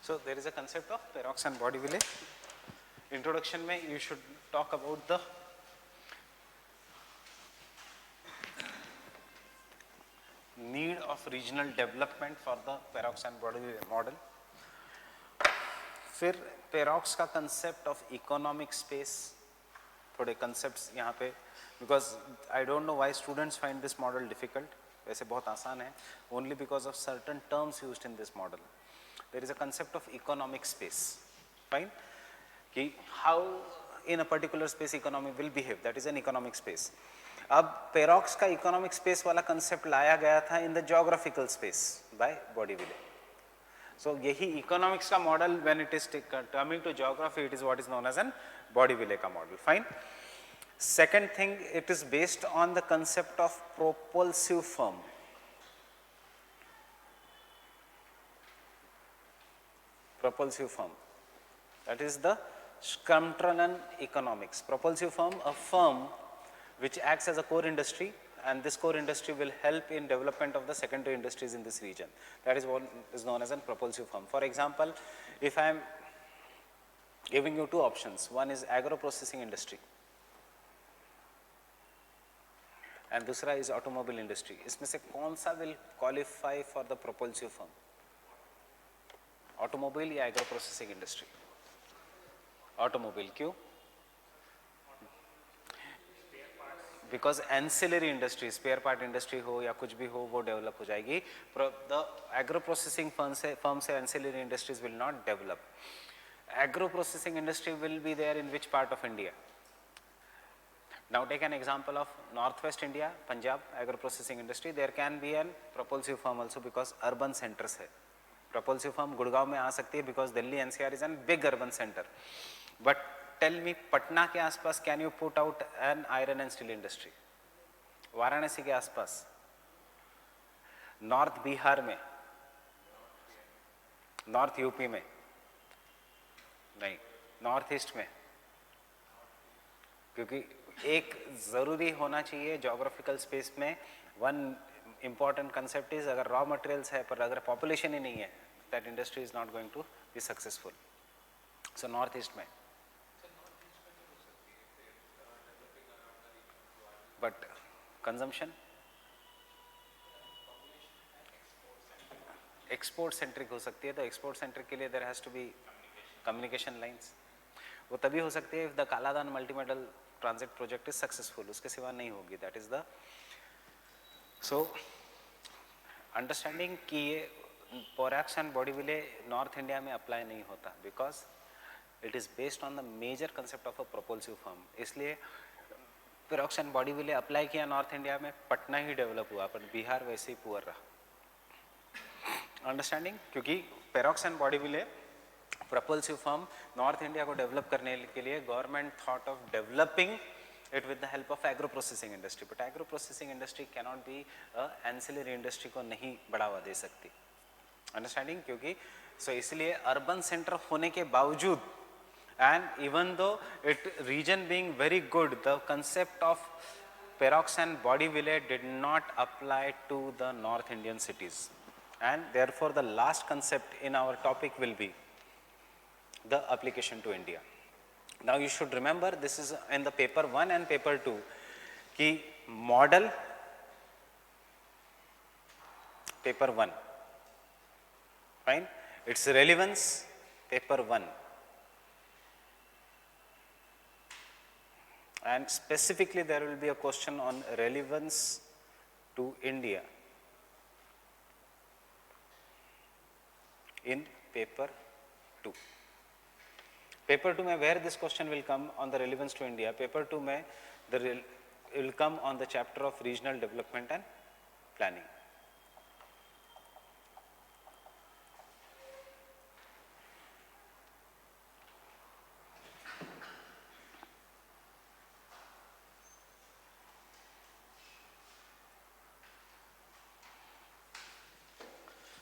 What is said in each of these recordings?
So there is a concept of Perox and Body-Wiley. Introduction में you should talk about the need of regional development for the Perox and Body-Wiley model. फिर Perox का concept of economic space, थोड़े concepts यहाँ पे, because I don't know why students find this model difficult. वैसे बहुत आसान है, only because of certain terms used in this model. There is a concept of economic space, fine? कि how in a particular space economy will behave, that is an economic space. अब Perox का economic space वाला concept लाया गया था in the geographical space by Body-Wiley. So यही economics का model when it is coming to geography, it is what is known as an Body-Wiley का model, fine? Second thing, it is based on the concept of propulsive firm. Propulsive firm, that is the Skrumtrenen economics. Propulsive firm, a firm which acts as a core industry, and this core industry will help in development of the secondary industries in this region. That is what is known as a propulsive firm. For example, if I am giving you two options, one is agro processing industry and दूसरा is automobile industry, इसमें से कौन सा will qualify for the propulsive firm? Automobile या agro processing industry? Automobile, क्यों? Because ancillary industry, spare part industry हो या कुछ भी हो, वो डेवलप हो जाएगी. द एग्रो प्रोसेसिंग फर्म से ancillary industries will not develop. Agro processing industry will be there in which part of India? Now take an example of northwest India, Punjab, agro processing industry. There can be an propulsive firm also because urban centers है. Propulsive firm Gurgaon में आ सकती है because Delhi NCR is a big urban center. But tell me, Patna के आसपास can you put out an iron and steel industry? Varanasi के आसपास, north Bihar में, north UP में नहीं, नॉर्थ ईस्ट में, क्योंकि एक जरूरी होना चाहिए जोग्राफिकल स्पेस में. वन इंपॉर्टेंट कंसेप्ट इज, अगर रॉ मटेरियल्स है पर अगर पॉपुलेशन ही नहीं है, that industry is not going to be successful. So north east में, बट कंजम्पशन एक्सपोर्ट सेंट्रिक हो सकती है. तो एक्सपोर्ट सेंट्रिक के लिए there has to be communication lines. वो तभी हो सकती है if the Kaladan multimodal transit project is successful, उसके सिवा नहीं होगी. That is the so understanding कि ये Perroux and Boudeville North India में अप्लाई नहीं होता because it is based on the major concept of a propulsive firm. इसलिए पेरोक्स एंड बॉडीविले अप्लाई किया नॉर्थ इंडिया में, पटना ही डेवलप हुआ, पर बिहार वैसे ही पुअर रहा. अंडरस्टैंडिंग, क्योंकि Perroux and Boudeville propulsive firm north India को डेवलप करने के लिए government thought of developing it with the help of agro processing industry. But agro processing industry can not be ancillary industry को नहीं बढ़ावा दे सकती. अंडरस्टैंडिंग, क्योंकि सो इसलिए अर्बन सेंटर होने के बावजूद and even though it region being very good, the concept of Perroux and Boudeville did not apply to the north Indian cities. And therefore the last concept in our topic will be the application to India. Now you should remember, this is in the paper 1 and paper 2 ki model, paper 1, fine, its relevance, paper 1, and specifically there will be a question on relevance to India in paper 2. Paper 2 में where this question will come on the relevance to India, paper 2 में will come on the chapter of regional development and planning.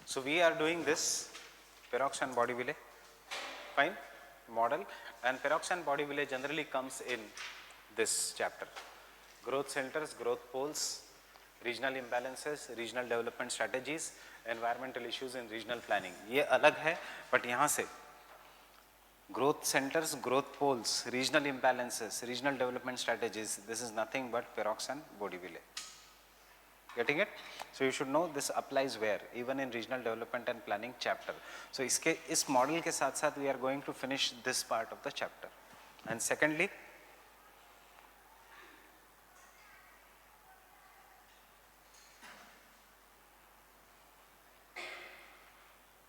So we are doing this Perox and Body-Wiley, fine, model, and Perox and Body-Wiley generally comes in this chapter. Growth centers, growth poles, regional imbalances, regional development strategies, environmental issues in regional planning, ये अलग है, but यहाँ से growth centers, growth poles, regional imbalances, regional development strategies, this is nothing but Perox and Bodieville. Getting it? So you should know this applies where, even in regional development and planning chapter. So इसके इस model के साथ साथ we are going to finish this part of the chapter. And secondly,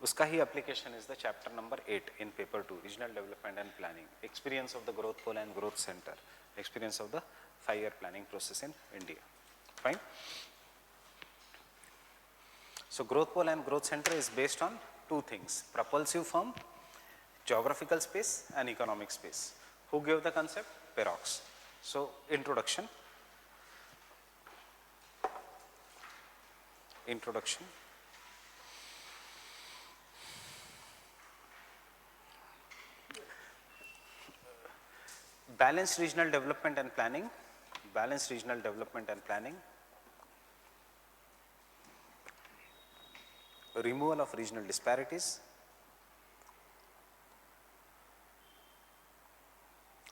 उसका ही application is the chapter number 8 in paper 2, regional development and planning, experience of the growth pole and growth center, experience of the 5-year planning process in India. Fine. So growth pole and growth center is based on two things: propulsive form, geographical space and economic space. Who gave the concept? Perox. So introduction. Balanced regional development and planning, balanced regional development and planning, removal of regional disparities,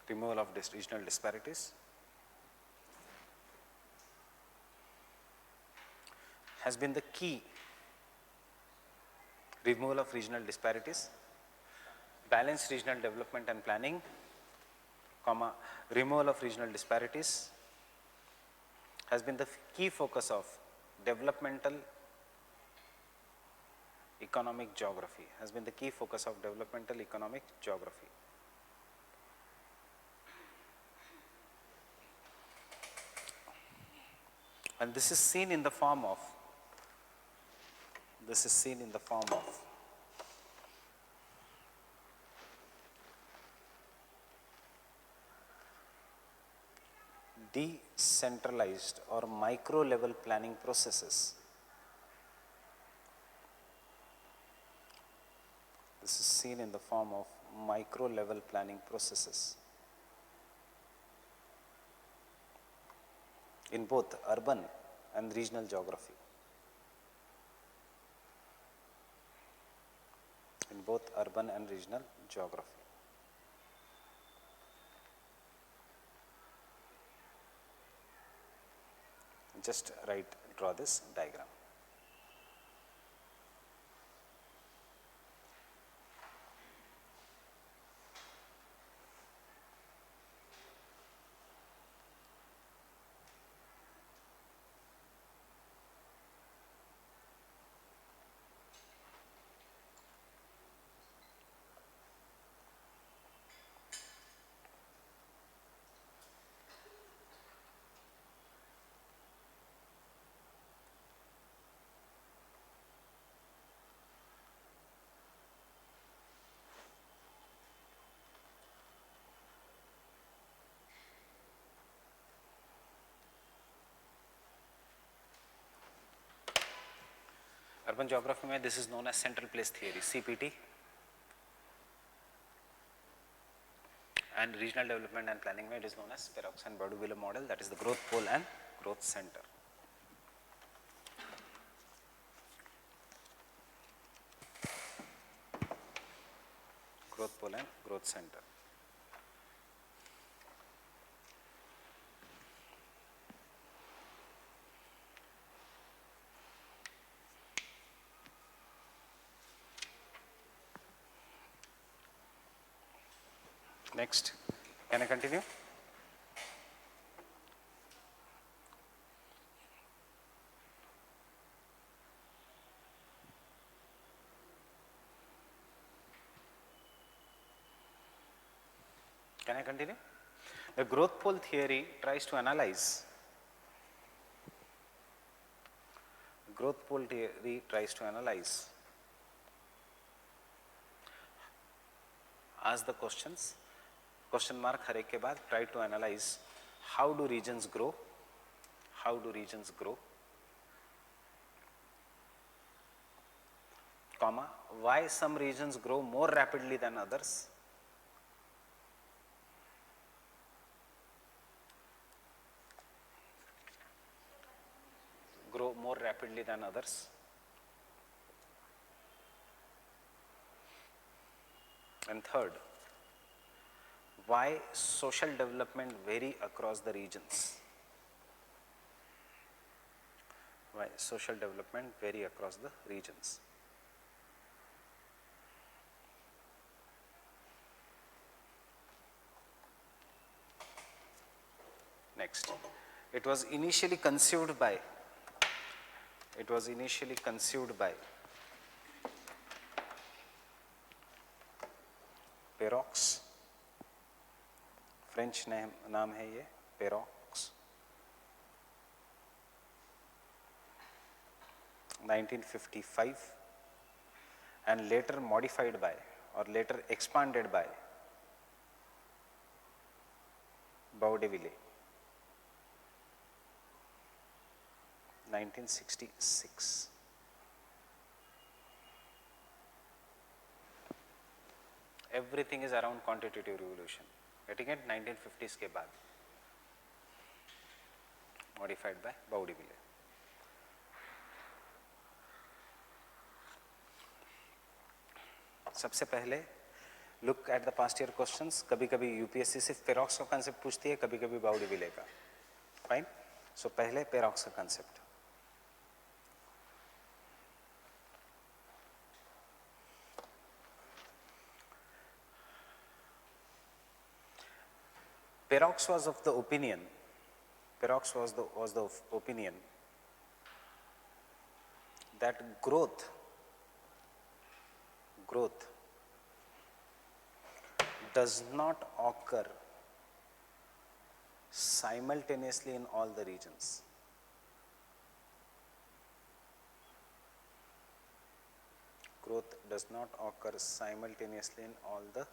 regional disparities, has been the key. Removal of regional disparities, balanced regional development and planning, comma, removal of regional disparities has been the key focus of developmental economic geography, has been the key focus of developmental economic geography. And this is seen in the form of, decentralized or micro level planning processes. This is seen in the form of micro level planning processes in both urban and regional geography. In both urban and regional geography. Just draw this diagram. Urban geography में this is known as central place theory, CPT, and regional development and planning में it is known as Perox and Bodieville model, that is the growth pole and growth center. Growth pole and growth center. Next, can I continue? Can I continue? The growth pole theory tries to analyze. Growth pole theory tries to analyze. Ask the questions. Question mark हर एक के बाद try to analyze how do regions grow, comma, why some regions grow more rapidly than others, differently than others? And third, why social development vary across the regions? Why social development vary across the regions? Next, it was initially conceived by Perroux, French नाम है ये, पेरोक्स, 1955, and later modified by or later expanded by Baudeville, 1966. Everything is around quantitative revolution. Getting it? 1950s के बाद modified by Baudeville. सबसे पहले look at the past year questions. कभी कभी UPSC सिर्फ पेरोक्स का कंसेप्ट पूछती है, कभी कभी बाउडीविले का. फाइन. सो पहले पेरोक्स का concept. Perox was of the opinion that growth does not occur simultaneously in all the regions. Growth does not occur simultaneously in all the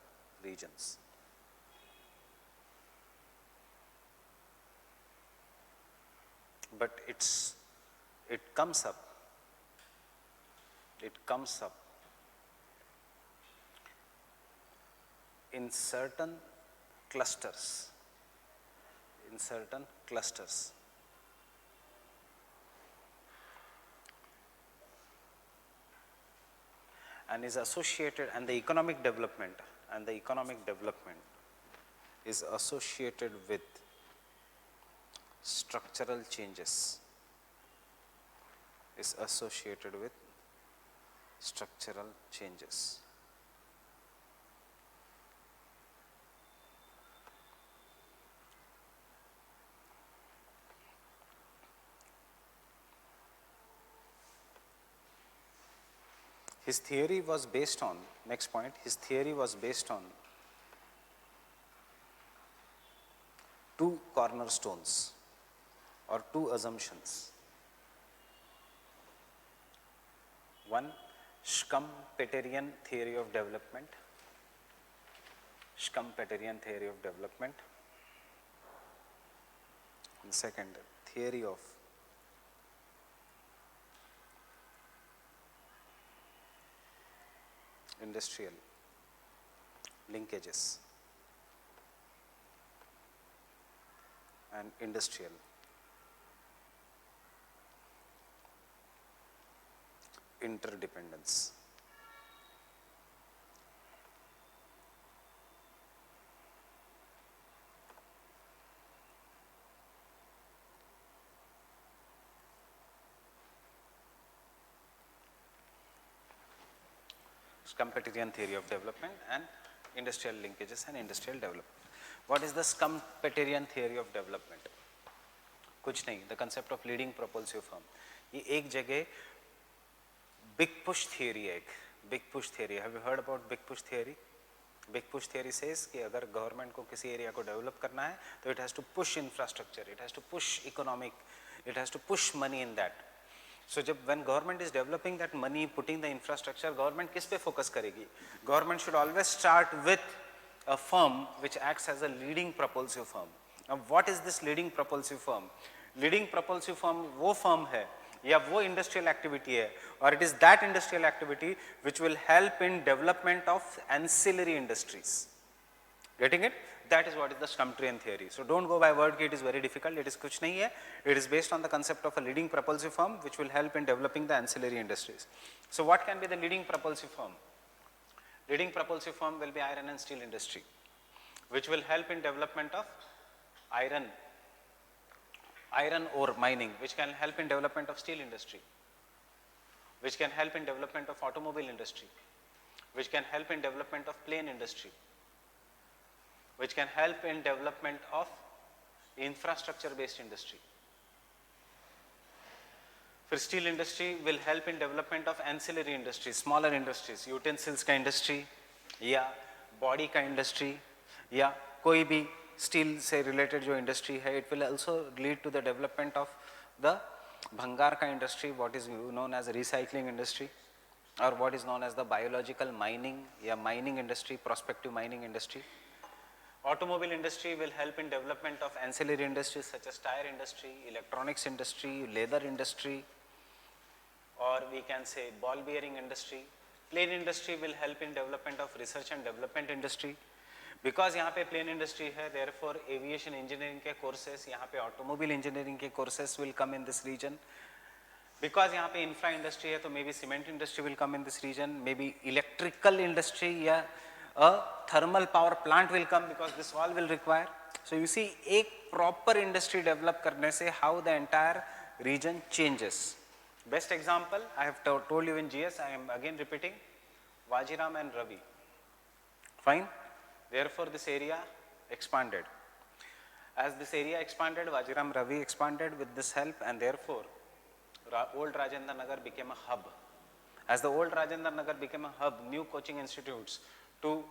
regions. But it comes up in certain clusters, and is associated, and the economic development is associated with structural changes, His theory was based on, next point, his theory was based on two cornerstones or two assumptions. One, Schumpeterian theory of development. And second, theory of industrial linkages and industrial interdependence. Schumpeterian theory of development and industrial linkages and industrial development. What is the Schumpeterian theory of development? कुछ नहीं, the concept of leading propulsive firm. ये एक जगह big push theory है, big push theory. Have you heard about big push theory? Big push theory says कि अगर government को किसी area को develop करना है, तो it has to push infrastructure, it has to push economic, it has to push money in that. So when government is developing that money, putting the infrastructure, government किस पे focus करेगी? Government should always start with a firm which acts as a leading propulsive firm. Now what is this leading propulsive firm? Leading propulsive firm वो firm है या वो industrial activity है, or it is that industrial activity which will help in development of ancillary industries. Getting it? That is what is the Stumptrian theory. So don't go by word, it is very difficult, it is kuch nahi hai. It is based on the concept of a leading propulsive firm which will help in developing the ancillary industries. So what can be the leading propulsive firm? Leading propulsive firm will be iron and steel industry, which will help in development of iron ore mining, which can help in development of steel industry, which can help in development of automobile industry, which can help in development of plane industry, which can help in development of infrastructure based industry. फिर steel industry will help in development of ancillary industries, smaller industries, utensils का industry या body का industry या कोई भी steel से related जो industry है, it will also lead to the development of the भंगार का industry, what is known as recycling industry or what is known as the biological mining या mining industry, prospective mining industry. Automobile industry will help in development of ancillary industries such as tire industry, electronics industry, leather industry, or we can say ball bearing industry. Plane industry will help in development of research and development industry. Because यहाँ पे plane industry है, therefore aviation engineering के courses, यहाँ पे automobile engineering के courses will come in this region. Because यहाँ पे infra industry है, तो maybe cement industry will come in this region, maybe electrical industry या a thermal power plant will come because this all will require. So you see, एक proper industry develop करने से how the entire region changes. Best example I have told you in GS, I am again repeating, Vajiram and Ravi. Fine. Therefore this area expanded. As this area expanded, Vajiram Ravi expanded with this help, and therefore old Rajendra Nagar became a hub. As the old Rajendra Nagar became a hub, new coaching institutes to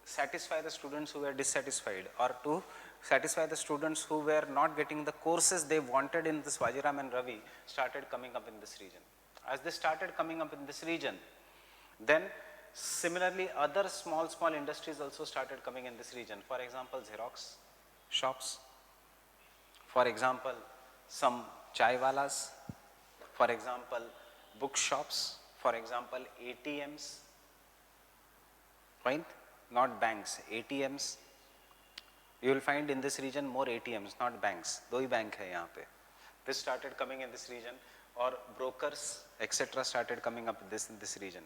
satisfy the students who were dissatisfied or to satisfy the students who were not getting the courses they wanted in this Vajiram and Ravi started coming up in this region. As they started coming up in this region, then similarly other small industries also started coming in this region. For example, Xerox shops, for example, some chai walas, for example, book shops, for example, ATMs, right? Not banks, ATMs. You will find in this region more ATMs, not banks. दो ही bank है यहाँ पे. This started coming in this region, or brokers, etc. started coming up in this region.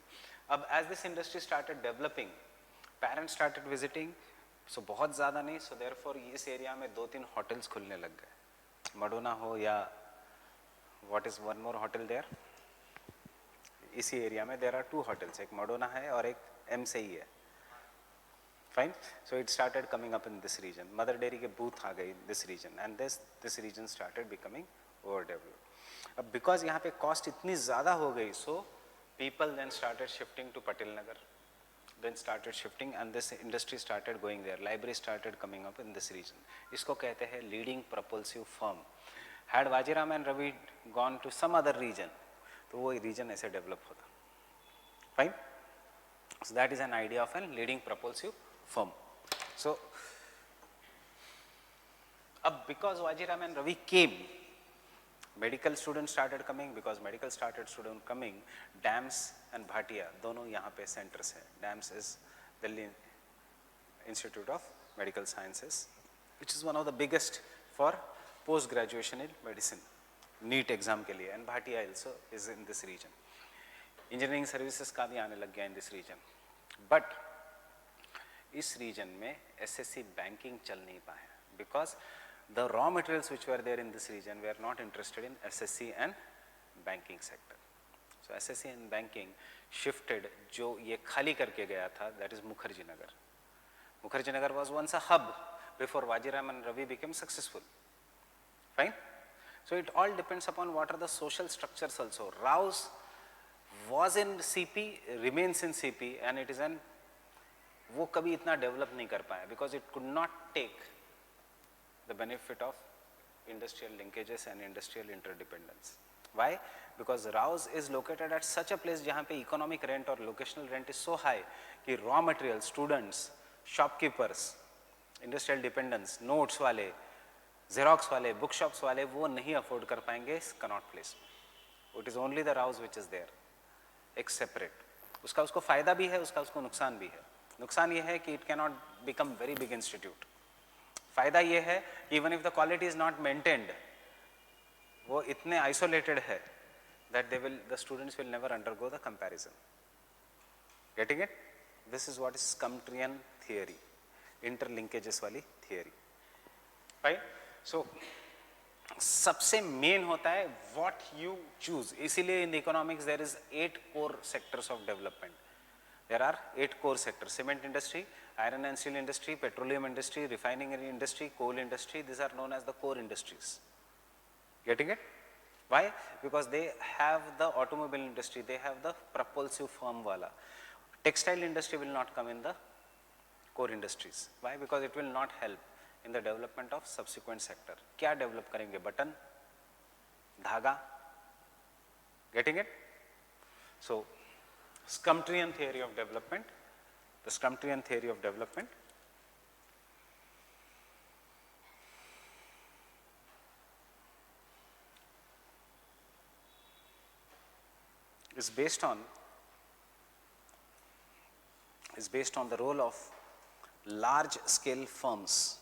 As this industry started developing, parents started visiting, so बहुत ज़्यादा नहीं, so therefore इस area में 2-3 hotels खुलने लग गए. Madonna हो या what is one more hotel there? इसी area में there are 2 hotels, एक Madonna है और एक M से ही है. Fine. So it started coming up in this region. Mother Dairy के booth आ गई in this region, and this region started becoming overdeveloped. अब because यहाँ पे cost इतनी ज़्यादा हो गई, so people then started shifting to Patil Nagar, then started shifting, and this industry started going there. Library started coming up in this region. इसको कहते हैं leading propulsive firm. Had Vajiram and Ravi gone to some other region, तो वो region ऐसे develop होता. Fine. So that is an idea of a leading propulsive firm. So because Vajiram and Ravi came, medical students started coming. Because medical student coming, DAMS and Bhatia दोनों यहाँ पे centers है. DAMS is Delhi Institute of Medical Sciences, which is one of the biggest for post graduation in medicine, NEET exam के लिए, and Bhatia also is in this region. Engineering services का भी आने लग गया in this region, but इस region में SSC banking चल नहीं पाया because the raw materials which were there in this region were not interested in SSC and banking sector. So SSC and banking shifted, जो ये खाली करके गया था, that is Mukherjee Nagar. Mukherjee Nagar was once a hub before Vajiram and Ravi became successful. Fine. So it all depends upon what are the social structures also. Rao's was in CP, remains in CP, and it is an वो कभी इतना develop नहीं कर पाया because it could not take the benefit of industrial linkages and industrial interdependence. Why? Because Rao's is located at such a place जहाँ पे economic rent or locational rent is so high कि raw material, students, shopkeepers, industrial dependence, notes वाले, Xerox वाले, bookshops वाले वो नहीं afford कर पाएंगे इस Connaught Place. It is only the Rao's which is there, एक separate. उसका उसको फायदा भी है, उसका उसको नुकसान भी है. नुकसान ये है कि it cannot become very big institute. फायदा ये है even if the quality is not maintained, वो इतने आइसोलेटेड है that the students will never undergo the comparison. Getting it? This is what is Skumtrian theory, interlinkages वाली theory, right? So सबसे main होता है what you choose. इसीलिए in economics there is 8 core sectors of development. There are 8 core sectors: cement industry, iron and steel industry, petroleum industry, refinery industry, coal industry. These are known as the core industries. Getting it? Why? Because they have the automobile industry, they have the propulsive firm wala. Textile industry will not come in the core industries. Why? Because it will not help in the development of subsequent sector. क्या develop करेंगे? Button, धागा. Getting it? So, Skumtrian theory of development. The Skumtrian theory of development is based on the role of large scale firms,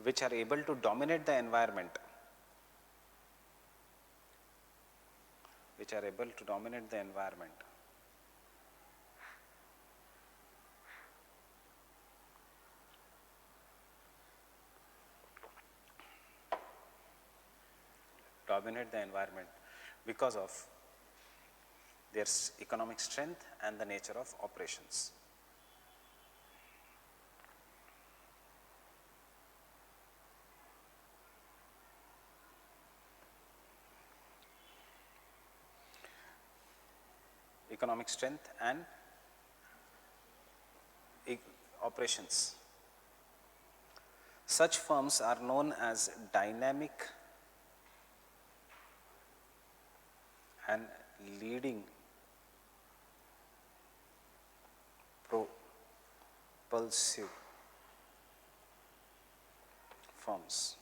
which are able to dominate the environment, because of their economic strength and the nature of operations. Economic strength and operations. Such firms are known as dynamic and leading propulsive firms.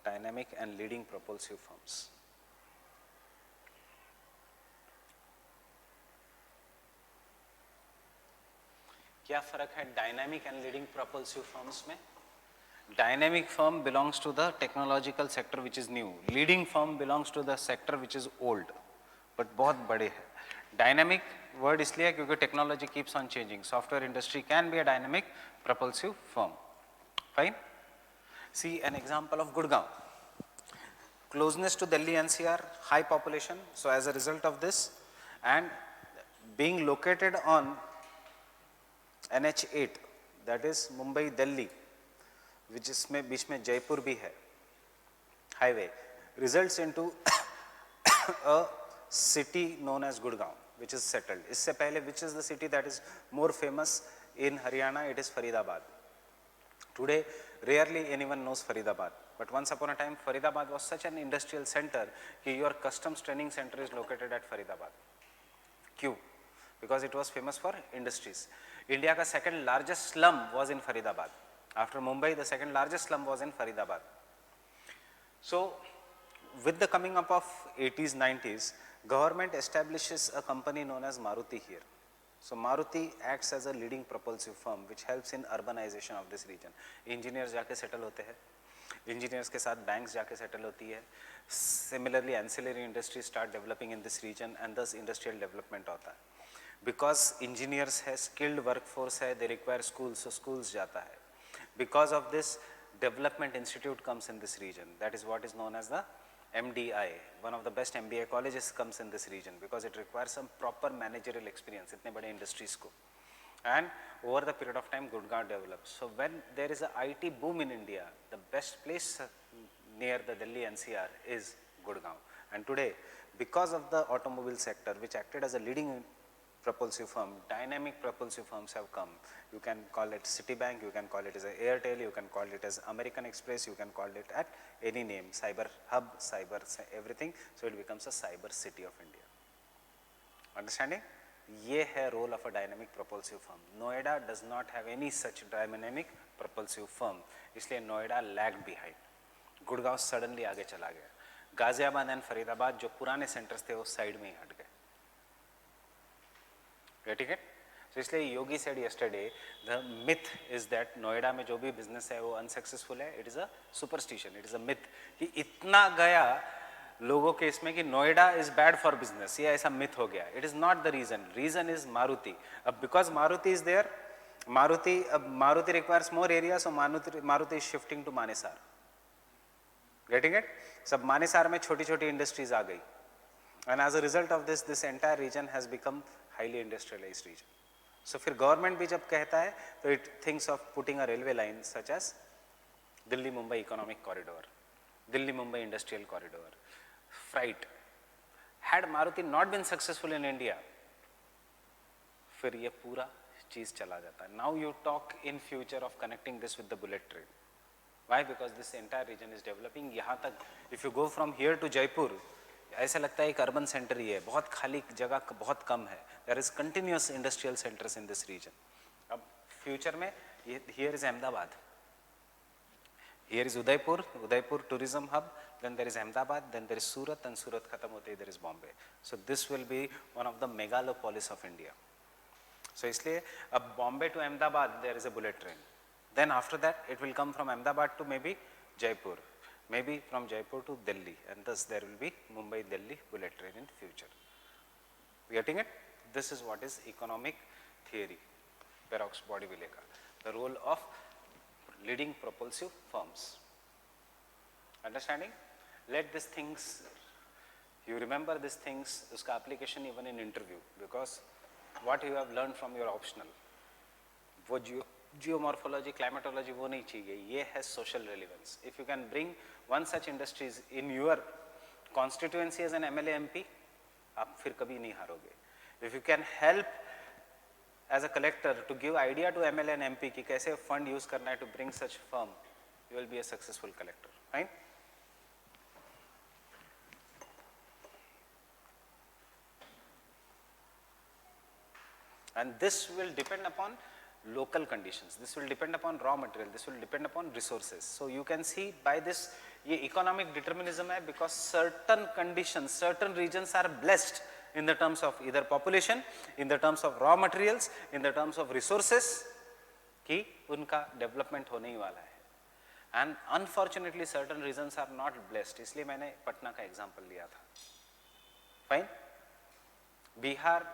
Dynamic and leading propulsive firms. क्या फर्क है dynamic and leading propulsive firms में? Dynamic firm belongs to the technological sector which is new. Leading firm belongs to the sector which is old, but बहुत बड़े हैं. Dynamic word इसलिए क्योंकि technology keeps on changing. Software industry can be a dynamic propulsive firm. Fine. See an example of Gurgaon. Closeness to Delhi NCR, high population. So as a result of this, and being located on NH8, that is Mumbai Delhi, which is में बीच में जयपुर भी है, highway, results into a city known as Gurgaon, which is settled. इससे पहले which is the city that is more famous in Haryana? It is Faridabad. Today rarely anyone knows Faridabad, but once upon a time Faridabad was such an industrial center कि your customs training center is located at Faridabad. क्यों? Because it was famous for industries. India का second largest slum was in Faridabad. After Mumbai, the second largest slum was in Faridabad. So with the coming up of 80s, 90s, government establishes a company known as Maruti here. So Maruti acts as a leading propulsive firm which helps in urbanization of this region. Engineers जाके settle होते हैं, engineers के साथ banks जाके settle होती है. Similarly, ancillary industries start developing in this region and thus industrial development होता है. Because engineers है, skilled workforce है, they require schools, so schools जाता है. Because of this, development institute comes in this region. That is what is known as the MDI. One of the best MBA colleges comes in this region because it requires some proper managerial experience. इतने बड़े industries को. And over the period of time, Gurgaon develops. So when there is a IT boom in India, the best place near the Delhi NCR is Gurgaon. And today, because of the automobile sector, which acted as a leading propulsive firm, dynamic propulsive firms have come. You can call it Citibank, you can call it as a Airtel, you can call it as American Express, you can call it at any name, Cyber Hub, Cyber everything. So it becomes a cyber city of India. Understanding? ये है role of a dynamic propulsive firm. Noida does not have any such dynamic propulsive firm. इसलिए Noida lagged behind. Gurgaon suddenly आगे चला गया. Ghaziabad and Faridabad जो पुराने centres थे वो साइड में ही हट गए. Getting it? तो इसलिए Yogi said yesterday the myth is that Noida में जो भी बिजनेस है वो अनसक्सेसफुल है. It is a superstition, it is a myth कि इतना गया लोगों के इसमें कि Noida is bad for business, ये ऐसा मिथ हो गया. It is not the reason, reason is Maruti. अब because Maruti is there, Maruti requires more area, so Maruti is shifting to Manesar. Getting it? सब मानेसर में छोटी छोटी इंडस्ट्रीज आ गई. And as a result of this entire region has become highly industrialised region. So फिर government भी जब कहता है तो it thinks of putting a railway line such as Delhi Mumbai economic corridor, Delhi Mumbai industrial corridor, freight. Had Maruti not been successful in India, फिर ये पूरा चीज चला जाता है. Now you talk in future of connecting this with the bullet train. Why? Because this entire region is developing. यहाँ तक if you go from here to Jaipur, ऐसा लगता है एक अर्बन सेंटर ही है, बहुत खाली जगह बहुत कम है. There is continuous industrial centers in this region. अब फ्यूचर में here is Ahmedabad, here is Udaipur tourism hub, then there is Ahmedabad, then there is Surat, and Surat खत्म होते ही there is Bombay. So this will be one of the megalopolis of India. So इसलिए अब Bombay to Ahmedabad there is a bullet train. Then after that it will come from Ahmedabad to maybe Jaipur, maybe from Jaipur to Delhi, and thus there will be Mumbai-Delhi bullet train in future. Getting it? This is what is economic theory, Parrots Bodieville ka, the role of leading propulsive firms. Understanding? Let these things, you remember these things, uska application even in interview, because what you have learned from your optional, वो geomorphology, climatology वो नहीं चाहिए, ये है social relevance. If you can bring one such industries in your constituency as an MLA MP, आप फिर कभी नहीं हारोगे. If you can help as a collector to give idea to MLA and MP कि कैसे fund use करना है to bring such firm, you will be a successful collector. Fine? And this will depend upon local conditions, this will depend upon raw material, this will depend upon resources. So you can see by this, ये economic determinism है because certain conditions, certain regions are blessed in the terms of either population, in the terms of raw materials, in the terms of resources, कि उनका development होने ही वाला है. And unfortunately certain regions are not blessed, इसलिए मैंने पटना का example लिया था. Fine? Bihar,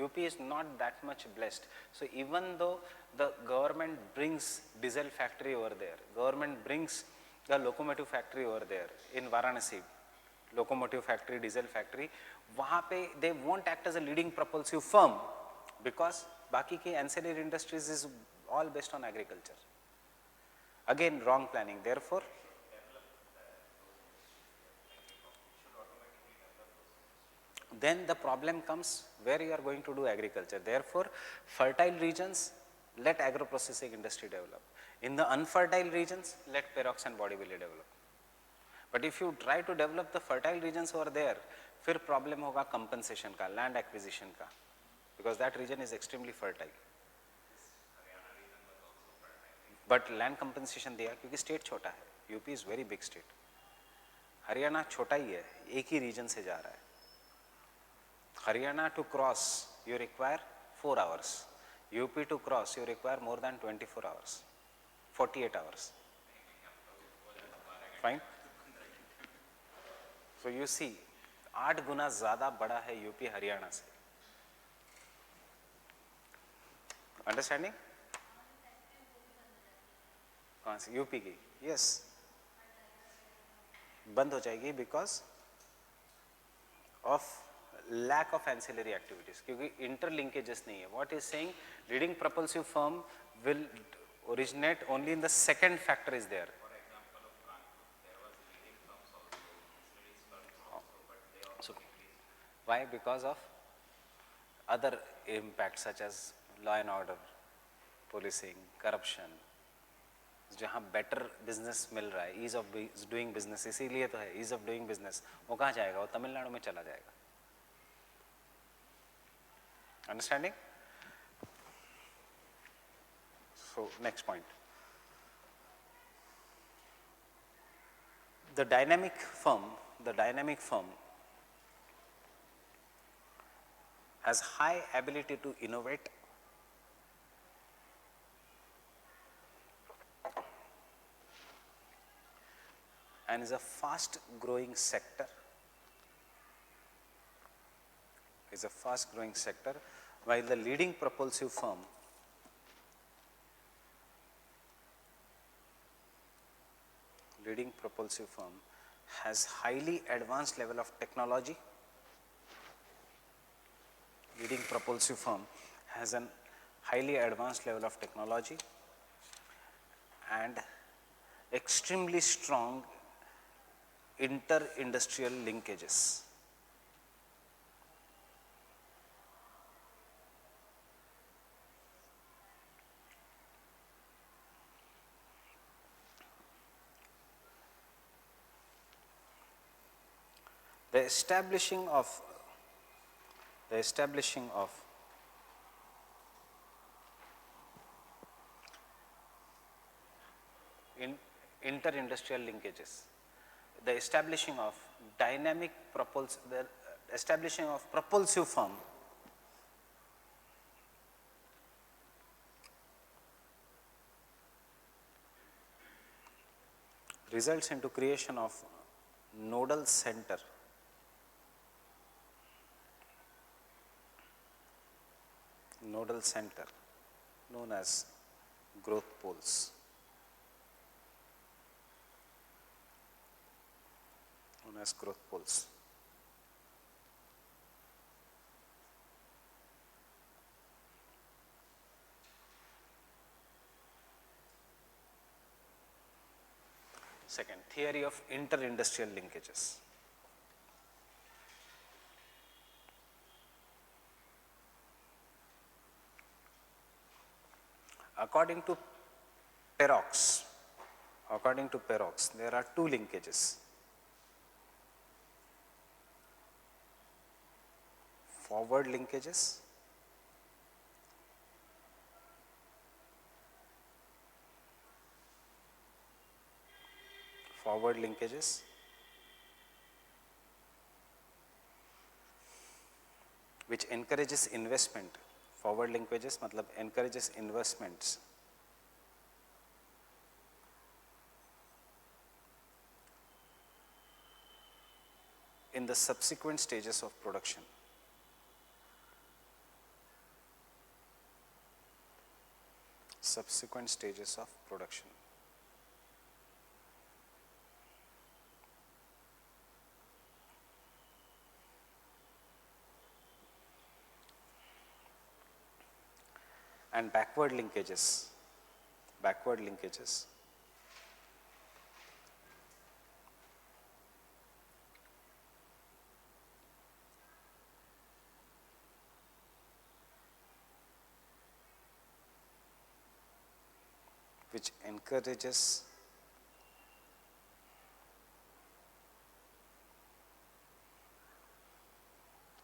UP is not that much blessed. So even though the government brings diesel factory over there, government brings the locomotive factory over there in Varanasi, locomotive factory, diesel factory, वहाँ पे they won't act as a leading propulsive firm because बाकी के ancillary industries is all based on agriculture. Again, wrong planning. Therefore, then the problem comes where you are going to do agriculture. Therefore, fertile regions, let agro-processing industry develop. In the unfertile regions, let Parrots and Bodieville develop. But if you try to develop the fertile regions over there, फिर problem होगा compensation का, land acquisition का, because that region is extremely fertile. But land compensation दिया क्योंकि state छोटा है. UP is very big state. Haryana छोटा ही है, एक ही region से जा रहा है. Haryana to cross you require 4 hours, UP to cross you require more than 24 hours, 48 hours. Fine? So you see 8 गुना ज़्यादा बड़ा है UP हरियाणा से. Understanding? कौन सी? UP की? Yes. बंद हो जाएगी because of lack of ancillary activities, क्योंकि interlinkages नहीं है. What is saying, leading propulsive firm will originate only in the second factor is there. For example, of Kanpur, there was leading firms also, ancillary firms also, but they also increased. Why? Because of other impacts such as law and order, policing, corruption. जहाँ better business मिल रहा है, ease of doing business, इसीलिए तो है ease of doing business. वो कहाँ जाएगा? वो तमिलनाडु में चला जाएगा. Understanding? So next point, the dynamic firm, the dynamic firm has high ability to innovate, and is a fast growing sector, while the leading propulsive firm has highly advanced level of technology. Leading propulsive firm has an highly advanced level of technology and extremely strong inter-industrial linkages. The establishing of inter-industrial linkages, the establishing of propulsive firm results into creation of nodal center known as growth poles. Second, theory of inter-industrial linkages. According to Perox, there are two linkages: forward linkages which encourages investment. Forward linkages मतलब encourages investments in the subsequent stages of production. And backward linkages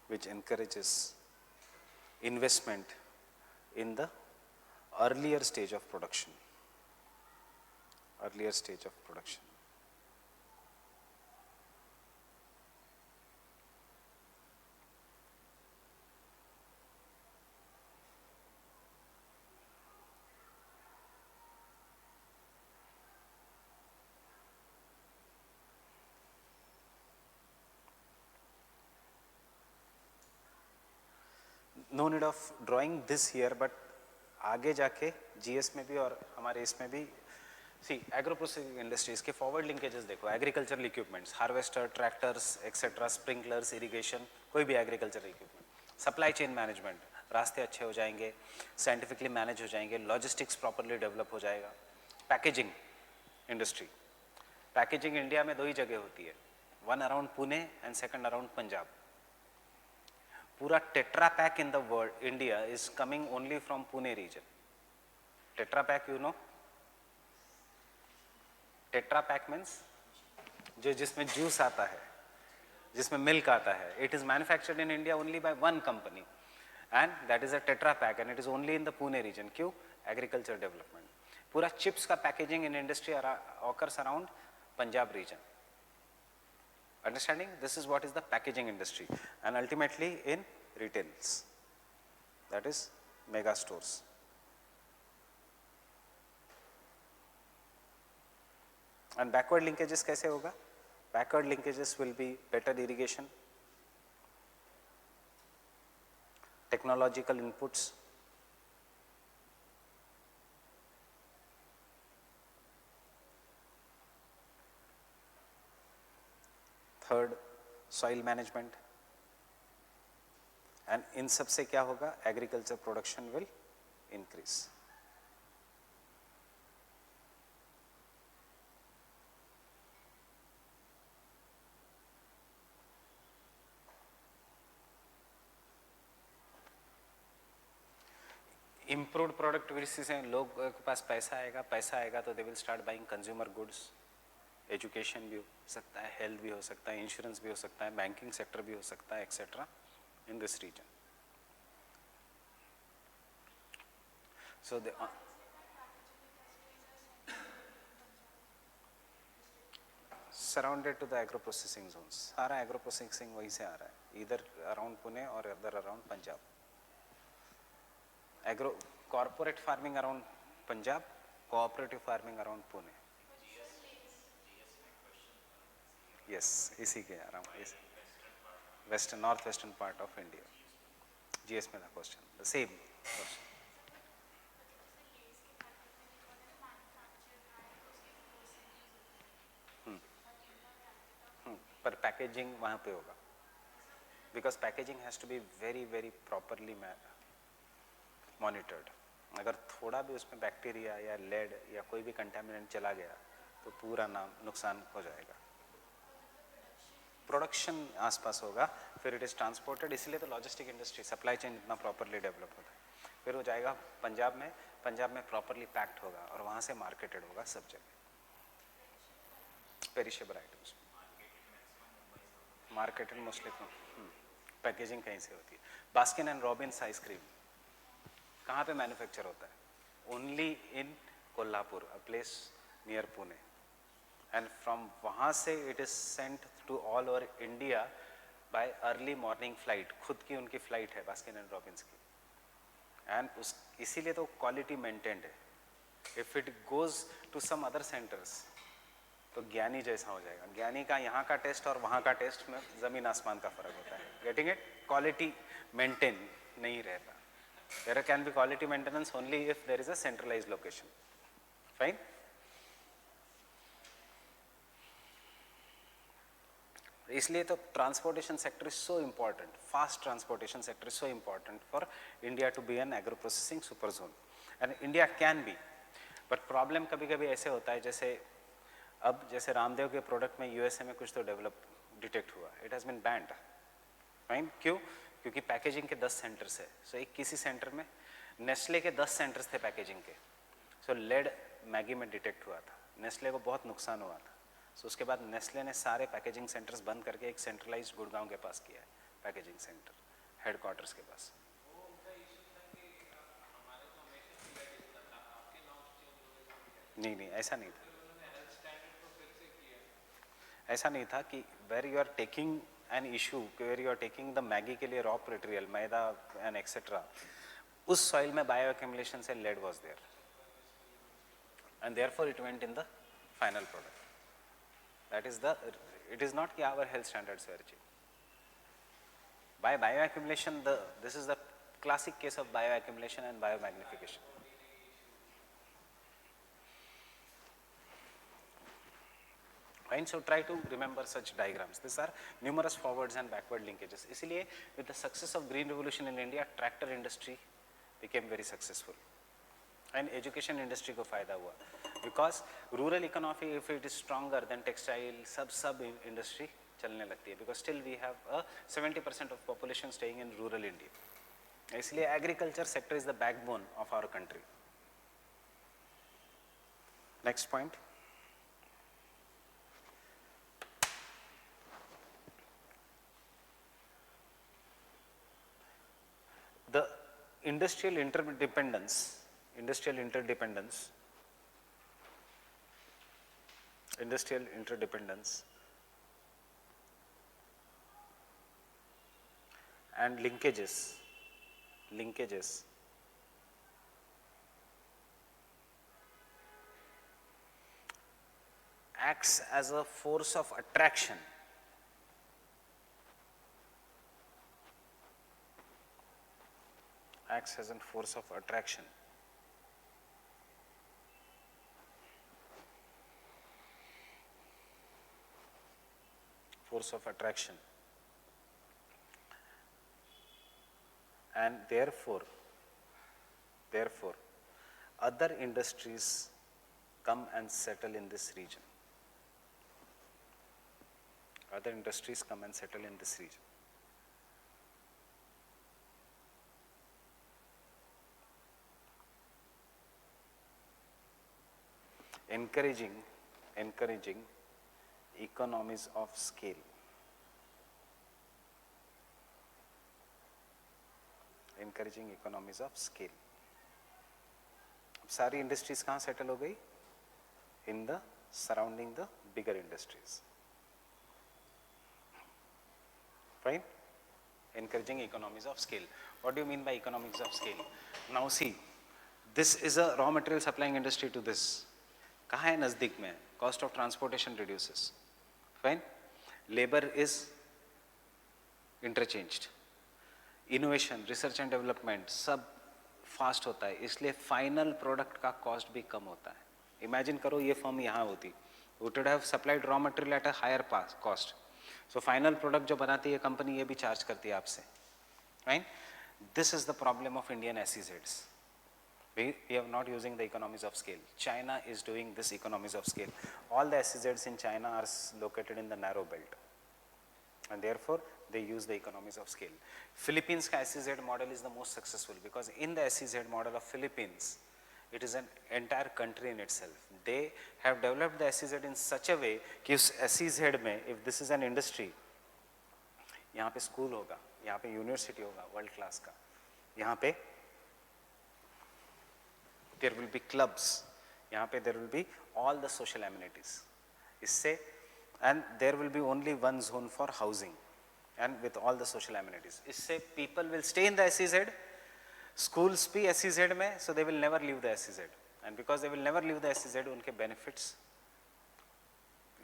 which encourages investment in the earlier stage of production. No need of drawing this here, but आगे जाके GS में भी और हमारे इसमें भी सी agro processing industries के forward linkages देखो, agricultural equipments, harvester, tractors etcetera, sprinklers, irrigation, कोई भी agricultural equipment, supply chain management, रास्ते अच्छे हो जाएंगे, साइंटिफिकली मैनेज हो जाएंगे, लॉजिस्टिक्स प्रॉपरली डेवलप हो जाएगा. पैकेजिंग इंडस्ट्री, पैकेजिंग इंडिया में दो ही जगह होती है, one around Pune and second around Punjab. पूरा Tetra Pak in the world India is coming only from Pune region. Tetra Pak you know, Tetra Pak means जो जिसमें जूस आता है, जिसमें मिल्क आता है, it is manufactured in India only by one company and that is a Tetra Pak and it is only in the Pune region. क्यों? Agriculture development. पूरा chips का packaging in industry occurs around Punjab region. Understanding? This is what is the packaging industry, and ultimately in retails, that is mega stores. And backward linkages कैसे होगा? Backward linkages will be better irrigation, technological inputs, third soil management, and इन सब से क्या होगा? Agriculture production will increase. Improved productivity से लोग के पास पैसा आएगा तो they will start buying consumer goods. Education भी हो सकता है, हेल्थ भी हो सकता है, इंश्योरेंस भी हो सकता है, बैंकिंग सेक्टर भी हो सकता है, etcetera in this region. So surrounded to the agro processing zones. सारा एग्रो प्रोसेसिंग वहीं से आ रहा है, इधर अराउंड पुणे और other around Punjab. Agro corporate farming around Punjab, cooperative farming around Pune. Yes, इसी के around western north western part of India. GS में था क्वेश्चन, द सेम क्वेश्चन. पर पैकेजिंग वहाँ पे होगा, because packaging has to be very very properly monitored. अगर थोड़ा भी उसमें बैक्टीरिया या लेड या कोई भी कंटामिनेंट चला गया तो पूरा नुकसान हो जाएगा. प्रोडक्शन आसपास होगा, फिर इट इज़ ट्रांसपोर्टेड. इसलिए तो लॉजिस्टिक इंडस्ट्री, सप्लाई चेन इतना प्रॉपरली डेवलप होता है. फिर वो जाएगा पंजाब में प्रॉपरली पैक्ड होगा और वहाँ से मार्केटेड होगा सब जगह. Perishable items marketed mostly. Packaging कहीं से होती है. बास्किन एंड रॉबिन्स आइसक्रीम कहाँ पे मैन्युफैक्चर होता है? Only in Kolhapur, a place near Pune. And from वहाँ से it is sent to all over India by early morning flight. खुद की उनकी फ्लाइट है बास्किन एंड रॉबिन्स की. एंड इसीलिए तो क्वालिटी मेंटेन्ड है. If it goes to some other centres तो ज्ञानी जैसा हो जाएगा. ज्ञानी का यहाँ का टेस्ट और वहाँ का टेस्ट में ज़मीन आसमान का फर्क होता है. Getting it? क्वालिटी मेंटेन नहीं रहता. There can be quality maintenance only if there is a centralized location. Fine? इसलिए तो transportation sector is so important. Fast transportation sector is so important for India to be an agro processing super zone. And India can be, but problem कभी कभी ऐसे होता है जैसे रामदेव के product में यूएसए में कुछ तो डेवलप डिटेक्ट हुआ. It has been banned. Fine. क्यों? क्योंकि पैकेजिंग के 10 सेंटर्स है. सो एक किसी सेंटर में नेस्ले के 10 सेंटर्स थे पैकेजिंग के. सो लेड मैगी में डिटेक्ट हुआ था. नेस्ले को बहुत नुकसान हुआ था. सो उसके बाद नेस्ले ने सारे पैकेजिंग सेंटर्स बंद करके एक सेंट्रलाइज्ड गुड़गांव के पास किया है पैकेजिंग सेंटर, हेडक्वार्टर्स के पास. नहीं, ऐसा नहीं था. ऐसा नहीं था कि where you are taking an issue where you are taking the Maggi के लिए raw material, maida and etcetera, उस सॉइल में बायो एक्यूमुलेशन से lead was there and therefore it went in the final product. That is the, it is not कि our health standards were achieved by bioaccumulation. This is the classic case of bioaccumulation and biomagnification. Right? So try to remember such diagrams. These are numerous forwards and backward linkages. इसलिए with the success of green revolution in India, tractor industry became very successful. And education industry को फायदा हुआ. Because rural economy, if it is stronger, then textile sub industry चलने लगती है. Because still we have a 70% of population staying in rural India. इसलिए agriculture sector is the backbone of our country. Next point. The industrial interdependence and linkages acts as a force of attraction. Acts as a force of attraction. Force of attraction. And therefore, other industries come and settle in this region. Other industries come and settle in this region. Encouraging economies of scale. Encouraging economies of scale. सारी industries कहाँ settle हो गई? In the surrounding the bigger industries. Fine? Encouraging economies of scale. What do you mean by economies of scale? Now see, this is a raw material supplying industry to this. कहाँ है नज़दीक में? Cost of transportation reduces. Fine? Labor is interchanged. Innovation, research and development सब fast होता है, इसलिए final product का cost भी कम होता है. इमेजिन करो ये फर्म यहाँ होती, would have supplied raw material at a higher cost. So final product जो बनाती है कंपनी ये भी चार्ज करती है आपसे. Right? This is the problem of Indian एसईजेड्स. We are not using the economies of scale. China is doing this economies of scale. All the SEZs in China are located in the narrow belt, and therefore they use the economies of scale. Philippines ka SEZ model is the most successful because in the SEZ model of Philippines, it is an entire country in itself. They have developed the SEZ in such a way कि उस SEZ में if this is an industry, यहाँ पे school होगा, यहाँ पे university होगा world class का, यहाँ पे there will be clubs, यहाँ पे there will be all the social amenities. इससे and there will be only one zone for housing and with all the social amenities. इससे people will stay in the SEZ, schools भी SEZ में, so they will never leave the SEZ, and because they will never leave the SEZ, उनके benefits,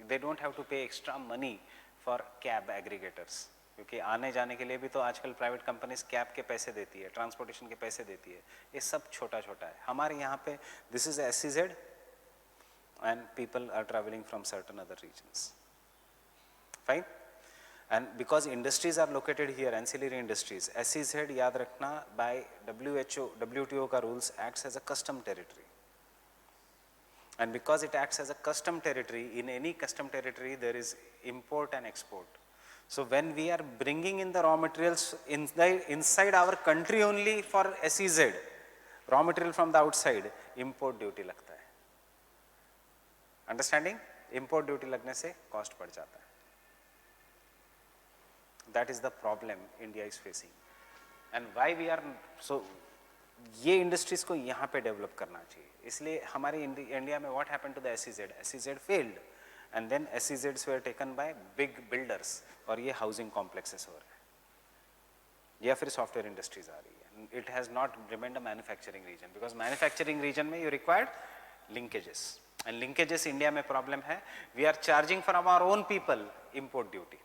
they don't have to pay extra money for cab aggregators. क्योंकि आने जाने के लिए भी तो आजकल प्राइवेट कंपनीज कैब के पैसे देती है, ट्रांसपोर्टेशन के पैसे देती है, ये सब छोटा छोटा है. हमारे यहाँ पे this is SEZ and people are travelling from certain other regions. Fine? And because industries are located here, ancillary industries, SEZ याद रखना बाय WHO WTO का rules acts as a custom territory. And because it acts as a custom territory, in any custom territory there is import and export. So when we are bringing in the raw materials inside our country only for SEZ, raw material from the outside, import duty लगता है. Understanding? Import duty लगने से cost बढ़ जाता है. That is the problem India is facing. And why we are so, ये industries को यहाँ पे डेवलप करना चाहिए. इसलिए हमारे इंडिया में what happened to the SEZ failed, and then SEZs were taken by big builders, और ये हाउसिंग कॉम्प्लेक्सेस हो रहे हैं, या फिर सॉफ्टवेयर इंडस्ट्रीज आ रही है. It has not remained a manufacturing region, because manufacturing region में you required linkages, and linkages India में प्रॉब्लम है. We are charging from our own people import duty.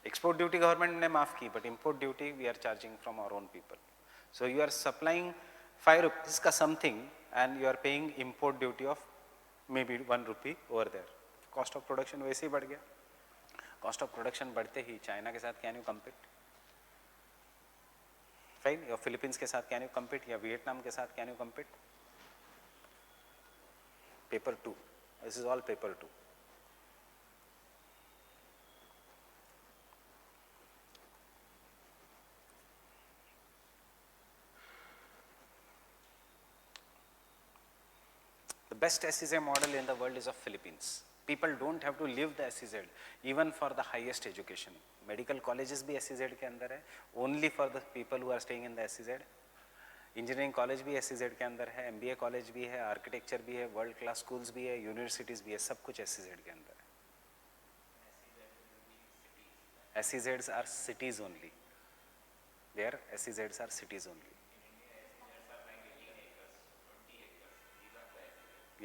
Export duty government ने माफ की, but import duty we are charging from our own people. So you are supplying 5 rupees का something and you are paying import duty of maybe 1 rupee over there. Cost of production वैसे ही बढ़ गया. Cost of production बढ़ते ही China के साथ can you compete? Fine? या Philippines के साथ can you compete? या वियतनाम के साथ can you compete? Paper 2. This is all paper 2. The best SEZ model in the world is of Philippines. People don't have to leave the SEZ even for the highest education. Medical colleges भी SEZ के अंदर है, only for the people who are staying in the SEZ. Engineering college भी SEZ के अंदर है, MBA college भी है, architecture भी है, world class schools भी है, universities भी है, सब कुछ SEZ के अंदर है. SEZs are cities only. There SEZs are cities only.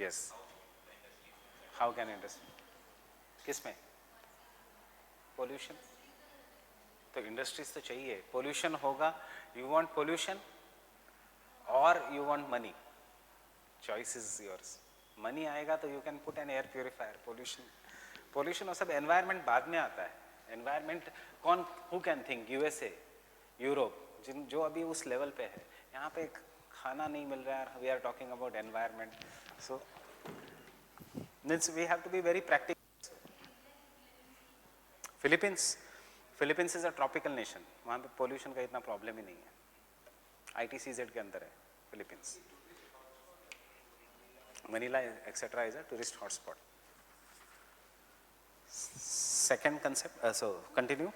Yes. How can industry? किस में? Pollution. तो इंडस्ट्रीज तो चाहिए, पोल्यूशन होगा, यू वांट पोल्यूशन और you want money, choice is yours. Money आएगा तो you can put an air purifier. Pollution और सब एनवायरनमेंट बाद में आता है. एनवायरनमेंट कौन, who can think, USA, Europe, जिन जो अभी उस लेवल पे है, यहाँ पे खाना नहीं मिल रहा है, we are talking about environment. So means we have to be very practical. Philippines is a tropical nation, वहाँ पे पोल्यूशन का इतना प्रॉब्लम ही नहीं है. ITCZ के अंदर है Philippines. Manila etcetera is a tourist hotspot. Second concept, so continue.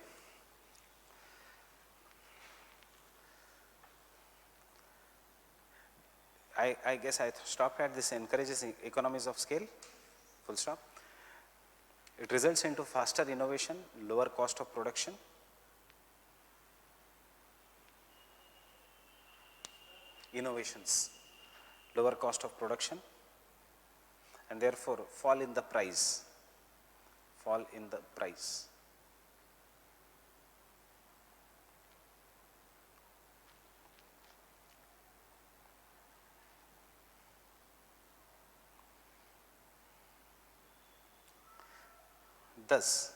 I guess I stopped at this encourages economies of scale, full stop. It results into faster innovation, lower cost of production. Innovations, lower cost of production, and therefore fall in the price. Fall in the price. Thus,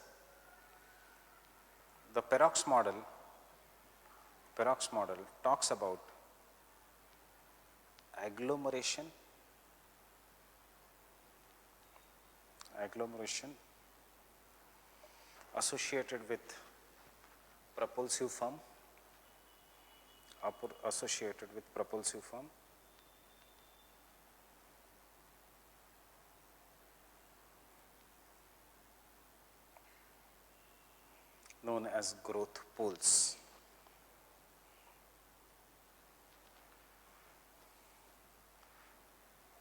the Perox model talks about agglomeration associated with propulsive form, known as growth poles.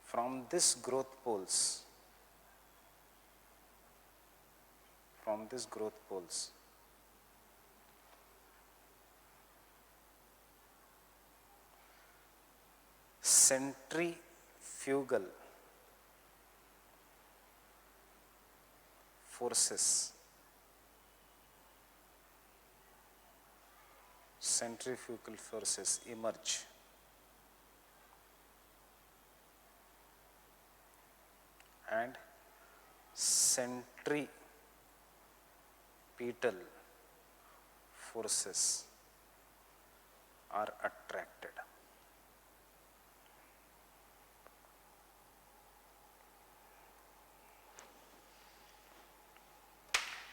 From this growth poles, centrifugal forces emerge. And centripetal forces are attracted.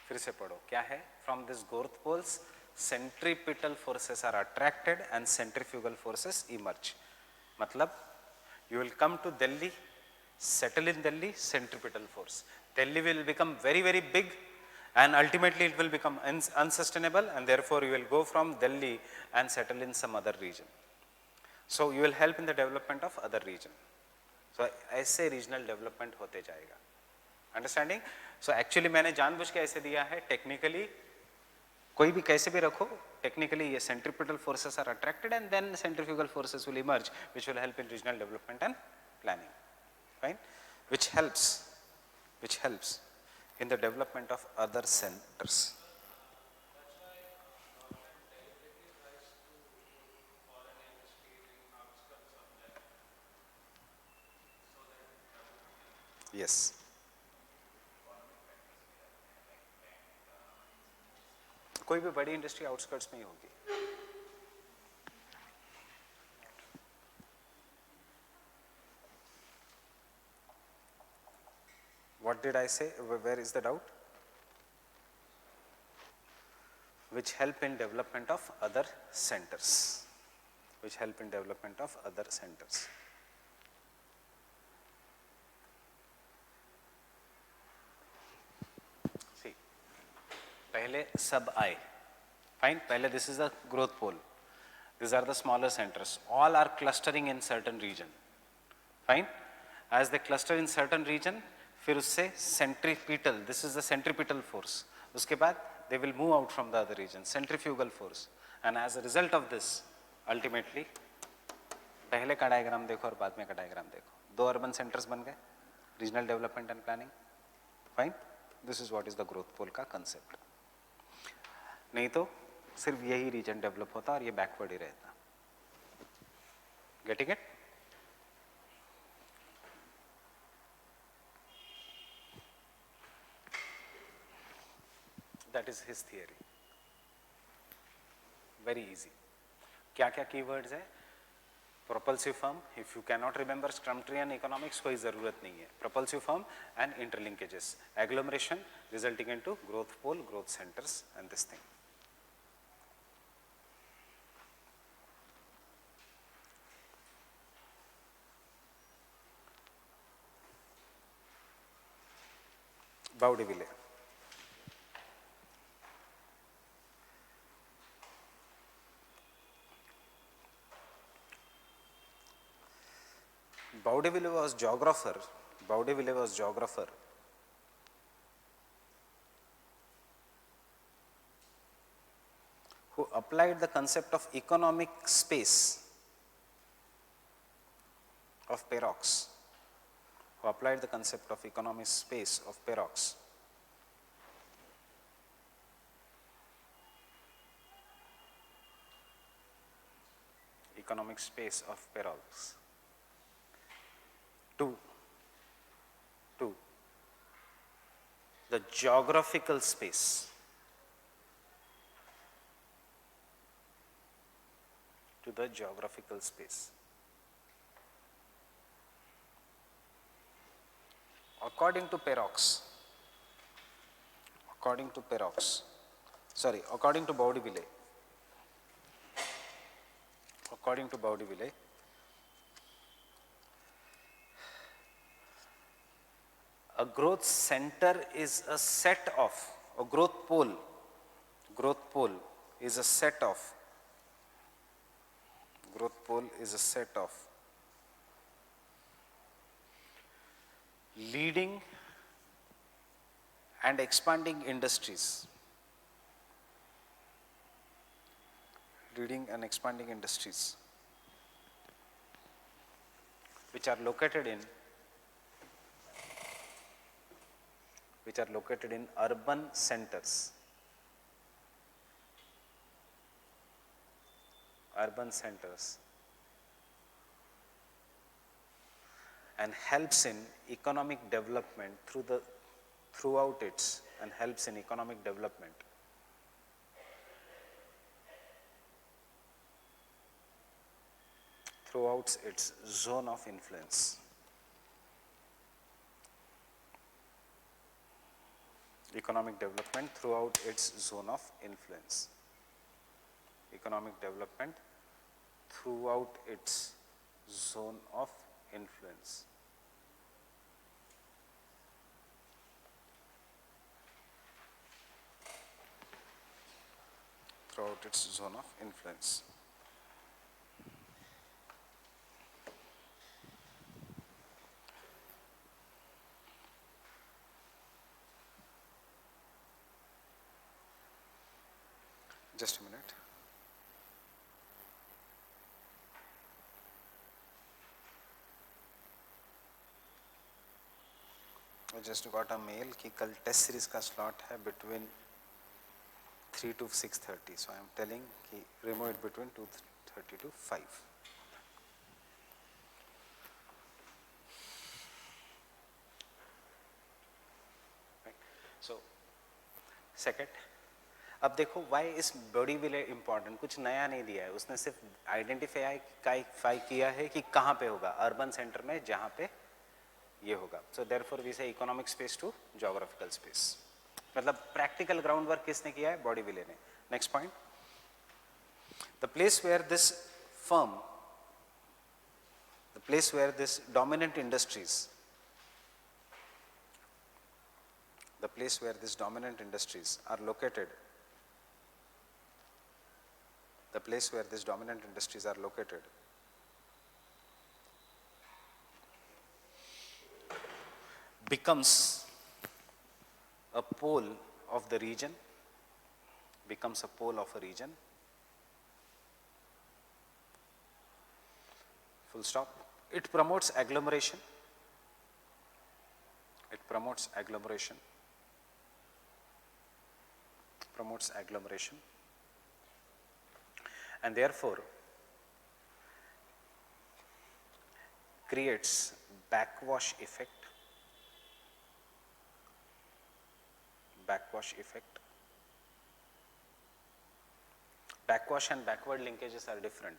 फिर से पढ़ो क्या है. From this growth poles, centripetal forces are attracted and centrifugal forces emerge. मतलब you will come to Delhi, settle in Delhi, centripetal force. Delhi will become very, very big and ultimately it will become unsustainable, and therefore you will go from Delhi and settle in some other region. So you will help in the development of other region. So ऐसे regional development होते जाएगा. Understanding? So actually मैंने जानबूझ के ऐसे दिया है, technically कोई भी कैसे भी रखो, technically ये centripetal forces are attracted and then centrifugal forces will emerge, which will help in regional development and planning. Fine? Which helps in the development of other centers. Yes. कोई भी बड़ी इंडस्ट्री आउटस्कर्ट्स में ही होगी. What did I say? Where is the doubt? Which help in development of other centers. See, पहले सब आए. Fine. पहले this is the growth pole. These are the smaller centers. All are clustering in certain region. Fine. As they cluster in certain region, फिर उससे centripetal, this is the centripetal force. उसके बाद they will move out from the other region, centrifugal force. And as a result of this, ultimately, पहले का diagram देखो और बाद में का डायग्राम देखो, 2 अर्बन सेंटर्स बन गए, regional development and planning, fine. This is what is the growth pole का कंसेप्ट. नहीं तो सिर्फ यही रीजन डेवलप होता और ये बैकवर्ड ही रहता. Getting it? That is his theory. Very easy. क्या क्या कीवर्ड्स है? propulsive firm, if you cannot remember Crumtrian economics, कोई ज़रूरत नहीं है. propulsive firm and interlinkages, agglomeration resulting into growth pole, growth centers and this thing. Baudeville. Baudeville was geographer. Baudeville was geographer. Who applied the concept of economic space of Perox. Who applied the concept of economic space of Perox. Economic space of Perox. To the geographical space. To the geographical space. According to Perox, according to Baudeville, a growth center is a set of, a growth pole is a set of, leading and expanding industries. Which are located in urban centers. And helps in economic development throughout its zone of influence. Economic development throughout its zone of influence. Economic development throughout its zone of influence. Throughout its zone of influence. Just a minute. I just got a mail कि कल test series का slot है between 3 to 6:30. So I am telling कि remove it between 2:30 to 5. So second, अब देखो Y इस बॉडीविले important, कुछ नया नहीं दिया है उसने, सिर्फ आइडेंटिफाई किया है कि कहाँ पे होगा, अर्बन सेंटर में जहाँ पे ये होगा. So therefore we say economic space to geographical space. मतलब प्रैक्टिकल ग्राउंड वर्क किसने किया है? बॉडीविले ने. Next point, the place where this firm, the place where this dominant industries, the place where these dominant industries are located, becomes a pole of the region, full stop. It promotes agglomeration. It promotes agglomeration. Promotes agglomeration. And therefore creates backwash effect. Backwash effect. Backwash and backward linkages are different.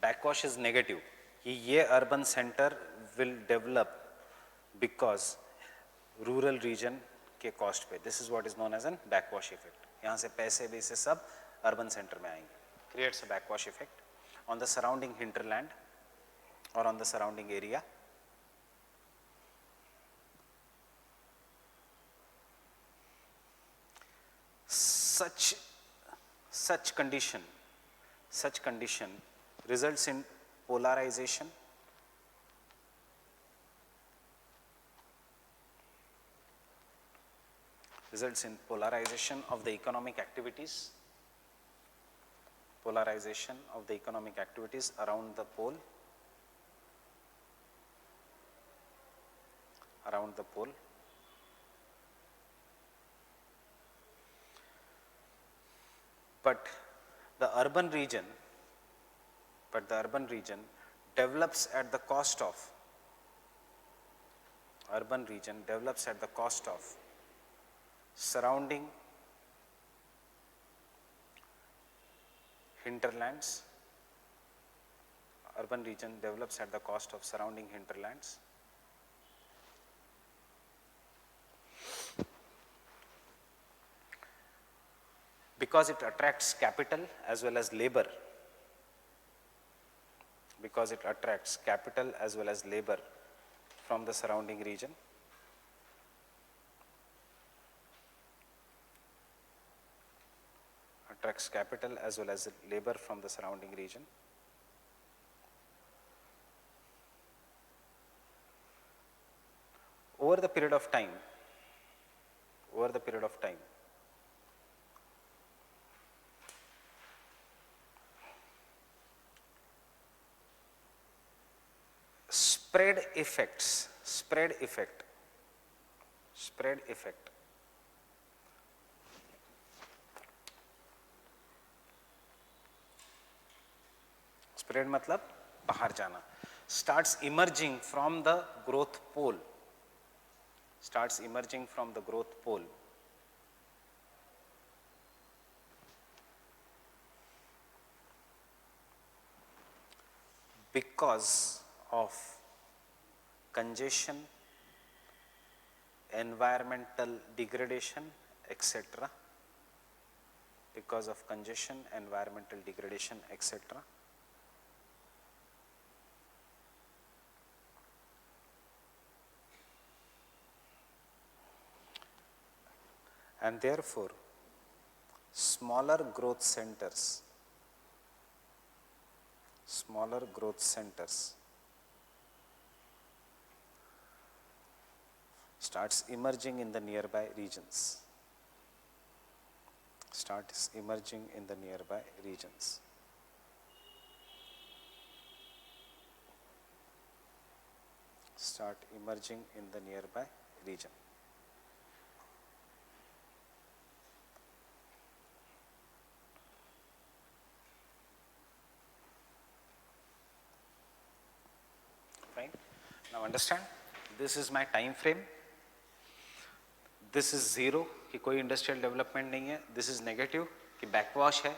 Backwash is negative. ये urban center will develop because rural region के cost पे. This is what is known as an backwash effect. यहाँ से पैसे भी से सब urban center में आएंगे. Creates a backwash effect on the surrounding hinterland or on the surrounding area. Such condition results in polarization, of the economic activities, around the pole, but the urban region develops at the cost of surrounding hinterlands. Urban region develops at the cost of surrounding hinterlands. Because it attracts capital as well as labor. From the surrounding region. Attracts capital as well as labor from the surrounding region. Over the period of time, spread effect spread मतलब बाहर जाना, starts emerging from the growth pole, because of congestion, environmental degradation, etc. And therefore, smaller growth centers starts emerging in the nearby regions. Fine. Now understand, this is my time frame. This is 0 कि कोई industrial development नहीं है. This is negative कि backwash है.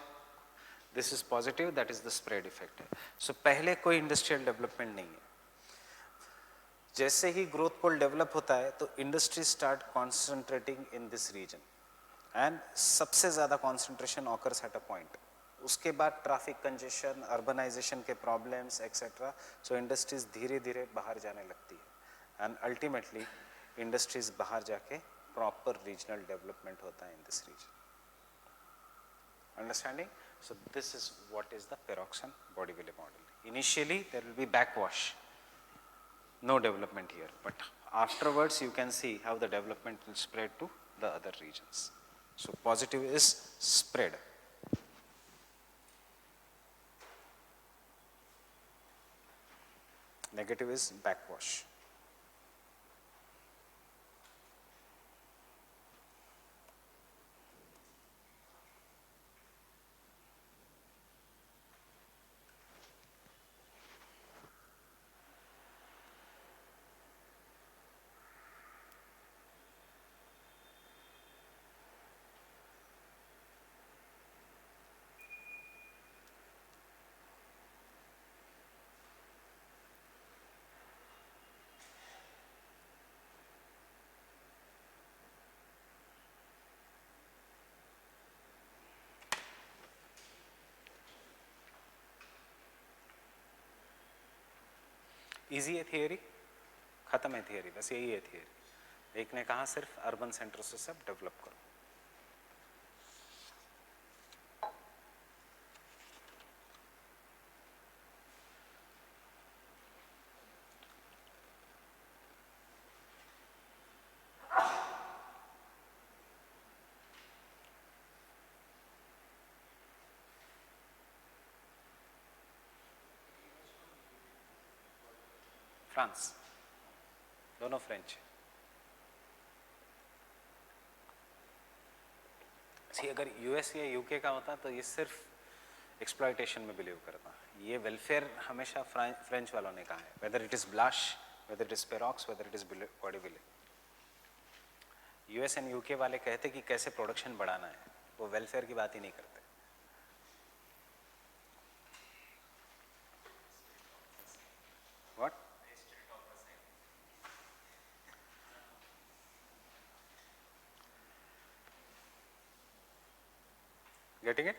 This is positive, that is the spread effect है. So पहले कोई industrial development नहीं है. जैसे ही ग्रोथ पोल डेवलप होता है तो industry start concentrating in this region and सबसे ज़्यादा concentration occurs at a point. उसके बाद ट्रैफिक कंजेशन, अर्बनाइजेशन के प्रॉब्लम्स एक्सेट्रा. सो इंडस्ट्रीज धीरे धीरे बाहर जाने लगती है एंड अल्टीमेटली इंडस्ट्रीज बाहर जाके प्रॉपर रीजनल डेवलपमेंट होता है in this region. Understanding? So this is what is the Piroxan Bordiville model. Initially there will be backwash, no development here, but afterwards you can see how the development will spread to the other regions. So positive is spread. Negative is backwash. Easy है theory, खत्म है theory, बस यही है theory. एक ने कहा सिर्फ अर्बन सेंटर से सब डेवलप करो। फ्रांस, दोनों फ्रेंच। सी अगर यूएस या यूके का होता तो ये सिर्फ एक्सप्लॉयटेशन में बिलीव करता। ये वेलफेयर हमेशा फ्रेंच वालों ने कहा है, whether it is Blache, whether it is Perroux, whether it is Boudeville. US and UK वाले कहते कि कैसे प्रोडक्शन बढ़ाना है, वो वेलफेयर की बात ही नहीं करते। व्हाट? Getting it?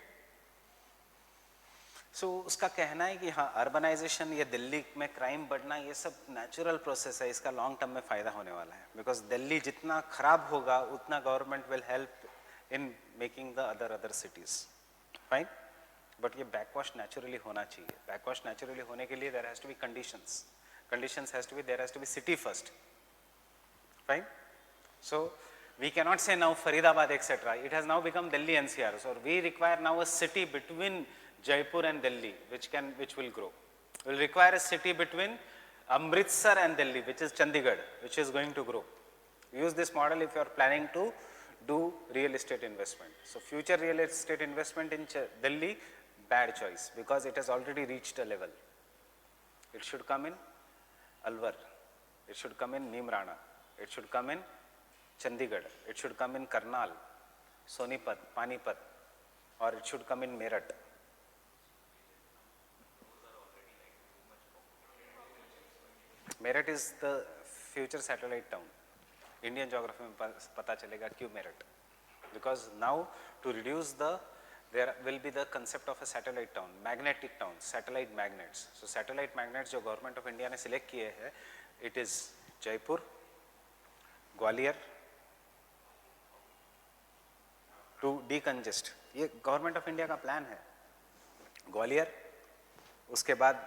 सो उसका कहना है कि हाँ, अर्बनाइजेशन या दिल्ली में क्राइम बढ़ना ये सब नेचुरल प्रोसेस है, इसका लॉन्ग टर्म में फ़ायदा होने वाला है। बिकॉज दिल्ली जितना खराब होगा उतना government will help in making the other cities. Fine, but ये बैकवॉश नेचुरली होना चाहिए। बैकवॉश नेचुरली होने के लिए there has to be conditions. Conditions has to be, there has to be city first. Fine, so we cannot say now Faridabad etc. It has now become Delhi NCR. So we require now a city between Jaipur and Delhi, which will grow. We will require a city between Amritsar and Delhi, which is Chandigarh, which is going to grow. Use this model if you are planning to do real estate investment. So future real estate investment in Delhi, bad choice, because it has already reached a level. It should come in Alwar, it should come in Neemrana, it should come in Chandigarh, it should come in Karnal, Sonipat, Panipat, or it should come in Meerut. Meerut is the future satellite town. Indian geography में पता चलेगा क्यों Meerut. Because now to reduce there will be the concept of a satellite town, magnetic town, satellite magnets. So satellite magnets जो government of India ने select किए हैं, it is Jaipur, Gwalior, to decongest. ये Government of India का plan है। ग्वालियर, उसके बाद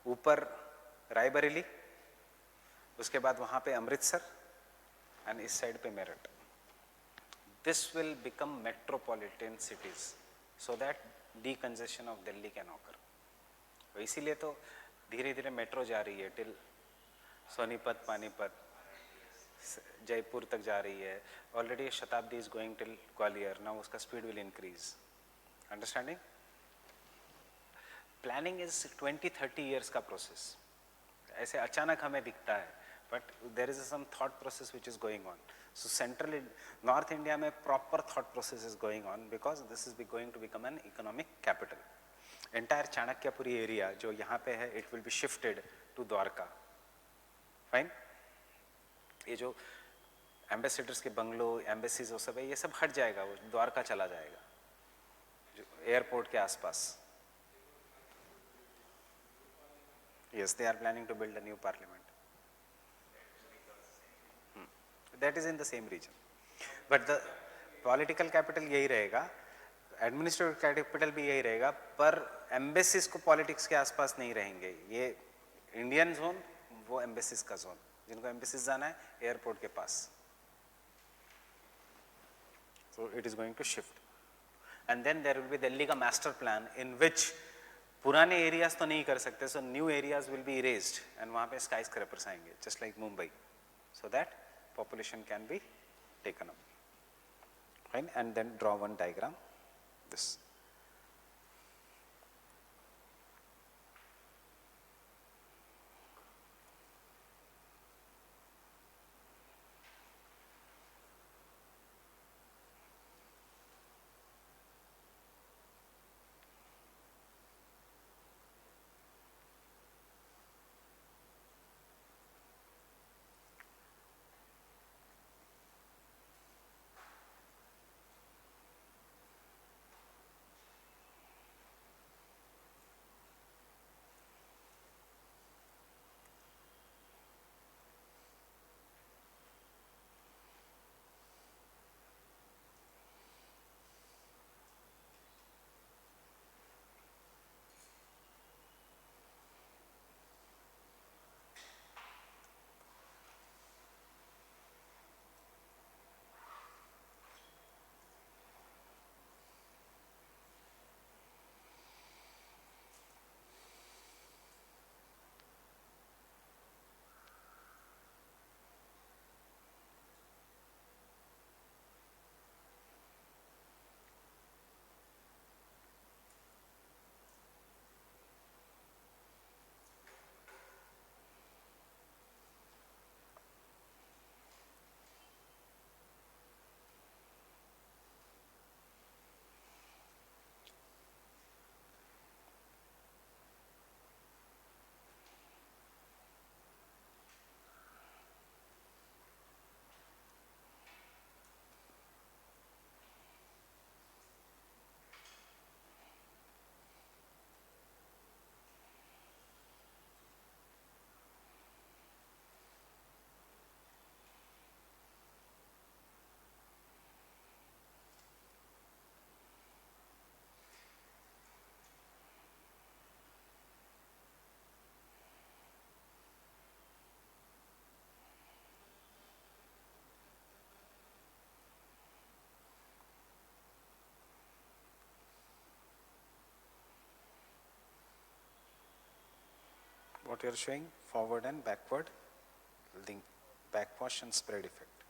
ऊपर रायबरेली, उसके बाद वहाँ पे अमृतसर एंड इस साइड पे Meerut. This will become metropolitan cities so that decongestion of Delhi can occur. इसीलिए तो धीरे धीरे मेट्रो जा रही है टिल सोनीपत, पानीपत, जयपुर तक जा रही है। Already Shatabdi is going till Gwalior, now उसका speed will increase. Understanding? Planning is 20-30 years का प्रोसेस। ऐसे अचानक हमें दिखता है, but there is some thought process which is going on. So central north India में proper thought process is going on, because this is going to become an economic capital. Entire Chanakyapuri area जो यहाँ पे है, it will be shifted to Dwarka. Fine, ये जो ambassadors के bungalow, embassies वो सब है, ये सब हट जाएगा, वो द्वारका चला जाएगा, जो एयरपोर्ट के आसपास। Yes, they are planning to build a new parliament. That is in the same region, but the political capital यही रहेगा, एडमिनिस्ट्रेटिव कैपिटल भी यही रहेगा, पर एम्बेसीज को पॉलिटिक्स के आसपास नहीं रहेंगे। ये इंडियन जोन, वो एम्बेसीज का जोन, जिनको एम्बेसीज जाना है एयरपोर्ट के पास। So it is going to shift, and then there will be Delhi का master plan in which पुराने एरियाज तो नहीं कर सकते, so new areas will be erased and वहाँ पे स्काई स्क्रैपर्स आएंगे just like Mumbai, so that population can be taken up, fine. And then draw one diagram this. What you are showing, forward and backward link, backwash and spread effect.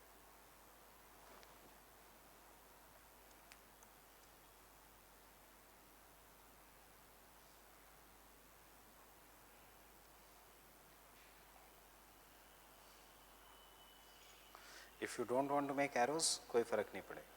If you don't want to make arrows, कोई फर्क नहीं पड़ेगा.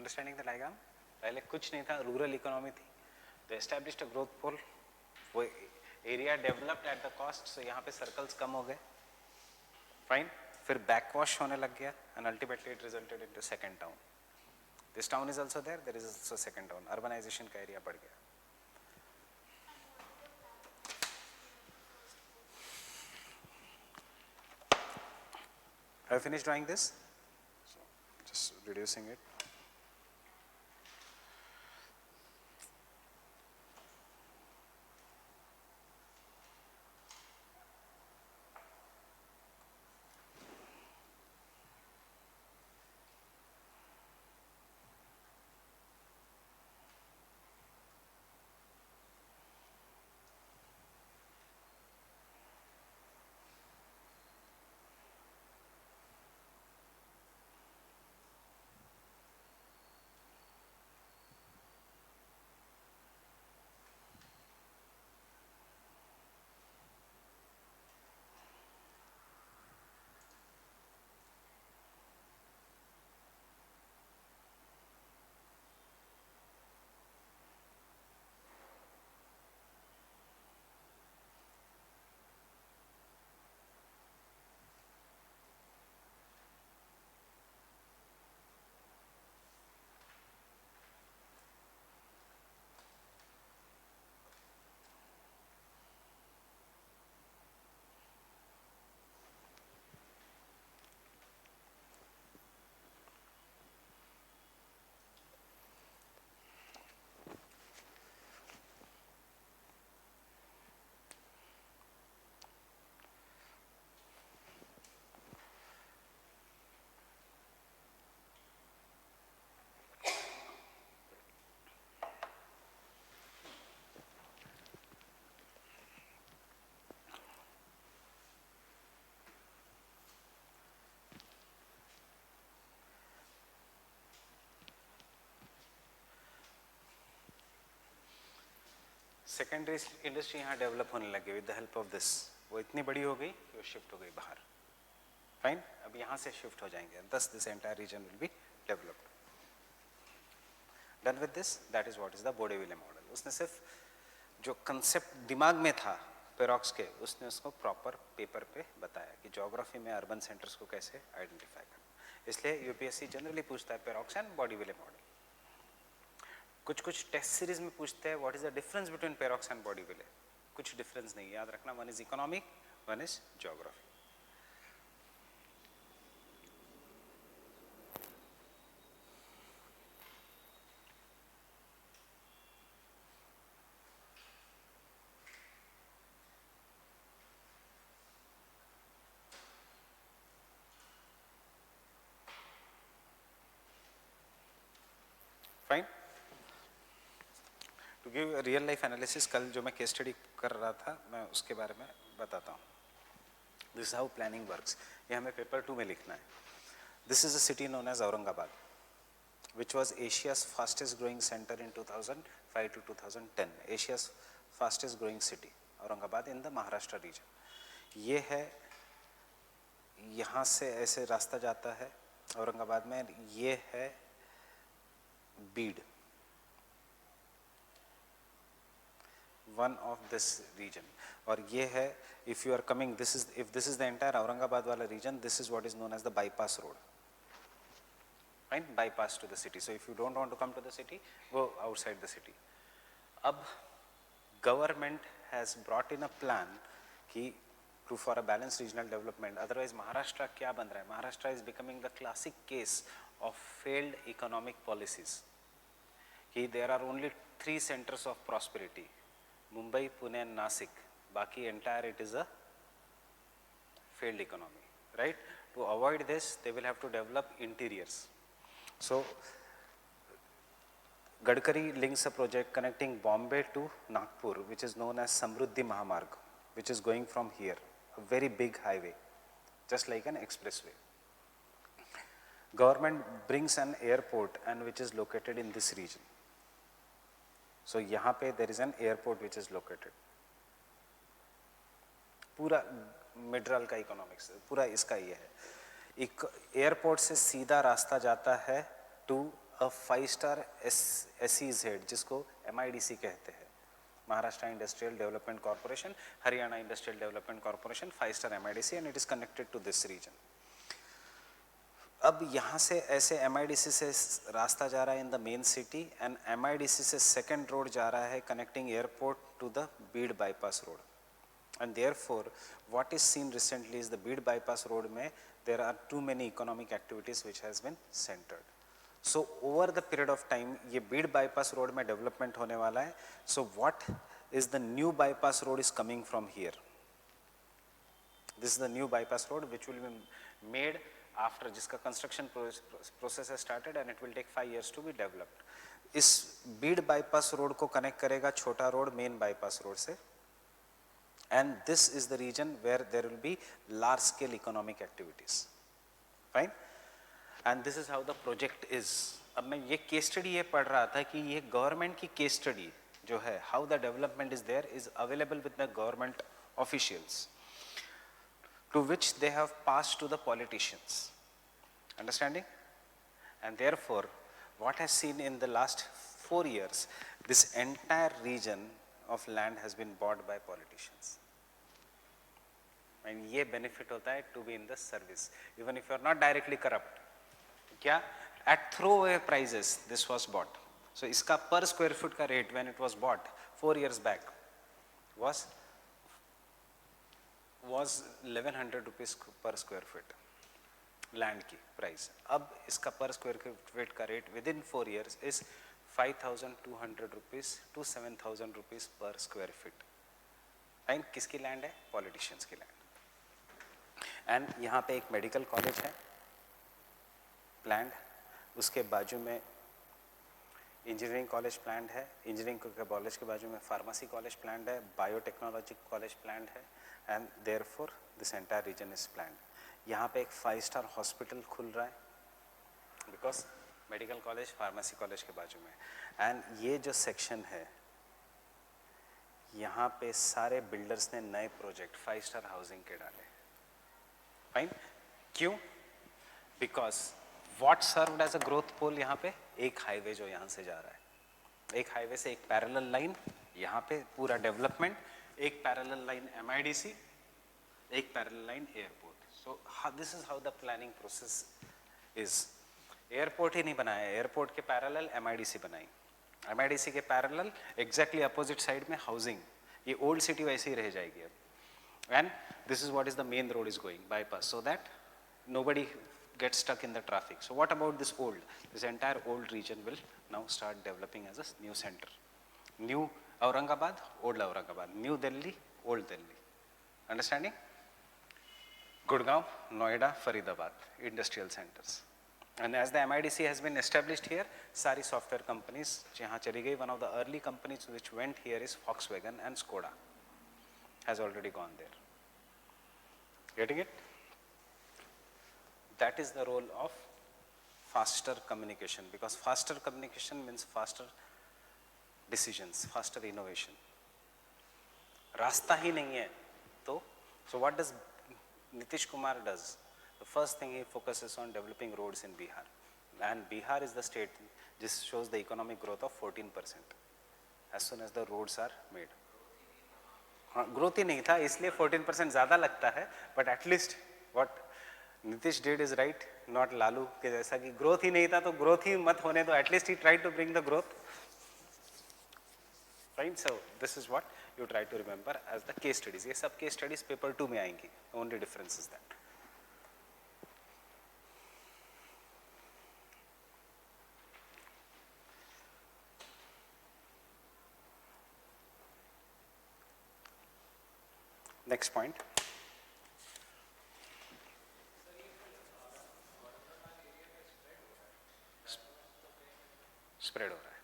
Understanding the diagram? पहले कुछ नहीं था, rural economy थी, दे established अ growth pole, वो area developed at the cost, so यहाँ पे सर्कल्स कम हो गए, फाइन, फिर बैकवॉश होने लग गया and ultimately it resulted into second town. This town is also there is also second town, urbanization का एरिया बढ़ गया. I have finished drawing this, so just reducing it. Secondary industry यहाँ develop होने लगी with the help of this, वो इतनी बड़ी हो गई कि वो शिफ्ट हो गई बाहर, फाइन. अब यहाँ से शिफ्ट हो जाएंगे, thus this entire region will be developed. Done with this, that is what is the Bodeville model. उसने सिर्फ जो कंसेप्ट दिमाग में था पेरॉक्स के, उसने उसको प्रॉपर पेपर पे बताया कि ज्योग्राफी में अर्बन सेंटर्स को कैसे आइडेंटिफाई करना. इसलिए यूपीएससी जनरली पूछता है पेरॉक्स एंड बॉडीविले मॉडल. कुछ कुछ टेस्ट सीरीज में पूछते हैं what is the difference between Perroux and Boudeville. कुछ डिफरेंस नहीं, याद रखना, one is economic, one is geography. Fine. To give real life analysis, कल जो मैं केस स्टडी कर रहा था मैं उसके बारे में बताता हूँ. This is how planning works. ये हमें पेपर 2 में लिखना है. This is a city known as Aurangabad which was Asia's fastest growing center in 2005 to 2010. Asia's fastest growing city, Aurangabad in the Maharashtra region. ये है, यहाँ से ऐसे रास्ता जाता है औरंगाबाद में. ये है Beed, one of this region. और ये है, if you are coming, if this is the entire Aurangabad वाला region, this is what is known as the bypass road. Right? Bypass to the city. So if you don't want to come to the city, go outside the city. अब government has brought in a plan कि for a balanced regional development. Otherwise Maharashtra क्या बन रहा है? Maharashtra is becoming the classic case of failed economic policies. कि there are only 3 centers of prosperity: Mumbai, Pune and Nasik. बाकी entire it is a failed economy, right? To avoid this, they will have to develop interiors. So Gadkari links a project connecting Bombay to Nagpur, which is known as Samruddhi Mahamarg, which is going from here, a very big highway, just like an expressway. Government brings an airport and which is located in this region. So यहाँ पे there is an airport which is located. पूरा मिडरल का economics पूरा इसका ये है. एक airport से सीधा रास्ता जाता है टू a 5-star SEZ, जिसको MIDC कहते हैं, Maharashtra Industrial Development Corporation, Haryana Industrial Development Corporation, 5-star MIDC, and it is connected to this region. अब यहाँ से ऐसे MIDC से रास्ता जा रहा है in the main city, and MIDC से सेकेंड रोड जा रहा है connecting airport to the Beed bypass road. And therefore, what is seen recently is the Beed bypass road में there are too many economic activities which has been centered. So over the period of time ये Beed bypass road में development होने वाला है. So what is the new bypass road is coming from here? This is the new bypass road which will be made after जिसका construction process has started and it will take 5 years to be developed. इस Beed bypass road को connect करेगा छोटा road main bypass road से. And this is the region where there will be large scale economic activities, fine. And this is how the project is. अब मैं ये case study ये पढ़ रहा था कि ये government की case study जो है, how the development is there is available with the government officials, to which they have passed to the politicians, understanding? And therefore what has seen in the last 4 years, this entire region of land has been bought by politicians. And ये benefit होता है to be in the service, even if you are not directly corrupt. क्या? At throwaway prices this was bought. So इसका per square foot का rate when it was bought 4 years back was 1100 rupees per square foot land की price. अब इसका per square foot का rate within 4 years is 5,200 rupees to 7,000 rupees per square feet. And किसकी land है? Politicians की land. And यहाँ पे एक मेडिकल कॉलेज है प्लान्ड, उसके बाजू में इंजीनियरिंग कॉलेज प्लान्ड है, इंजीनियरिंग कॉलेज के बाजू में फार्मेसी कॉलेज प्लान्ड है, बायोटेक्नोलॉजी कॉलेज प्लान्ड है, and therefore this entire reason is planned. यहाँ पे एक 5-star हॉस्पिटल खुल रहा है because medical college pharmacy college के बाजू में. एंड ये जो सेक्शन है यहाँ पे सारे बिल्डर्स ने नए प्रोजेक्ट 5-star हाउसिंग के डाले. फाइन. क्यों? Because what served as a growth pole यहाँ पे? एक हाईवे जो यहाँ से जा रहा है, एक हाईवे से एक पैरेलल लाइन यहाँ पे पूरा डेवलपमेंट, एक पैरेलल लाइन MIDC, एक parallel line airport. So this is how the planning process is. Airport ही नहीं बनाया, एयरपोर्ट के पैरेलल MIDC बनाई, MIDC के पैरेलल एग्जैक्टली अपोजिट साइड में हाउसिंग. ये ओल्ड सिटी वैसे ही रह जाएगी अब. And this is what is the main road is going bypass, so that nobody gets stuck in the traffic. So what about this old? This entire old region will now start developing as a new center. New Aurangabad, old Aurangabad. New Delhi, old Delhi. Understanding? Gurgaon, Noida, Faridabad, industrial centers. And as the MIDC has been established here, सारी software companies जहाँ चली गई, one of the early companies which went here is Volkswagen and Skoda has already gone there. Getting it? That is the role of faster communication, because faster communication means faster decisions, faster innovation. रास्ता ही नहीं है तो, so what does Nitish Kumar does? The first thing he focuses on developing roads in Bihar, and Bihar is the state which shows the economic growth of 14% as soon as the roads are made. हाँ, growth ही नहीं था इसलिए 14% ज़्यादा लगता है, but at least what Nitish did is right, not Lalu के जैसा कि ग्रोथ ही नहीं था तो ग्रोथ ही मत होने दो, at least he tried to bring the growth. Right? So this is what you try to remember as the case studies. ये सब case studies paper 2 में आएंगी. Only difference is that. Next point. Spread हो रहा है.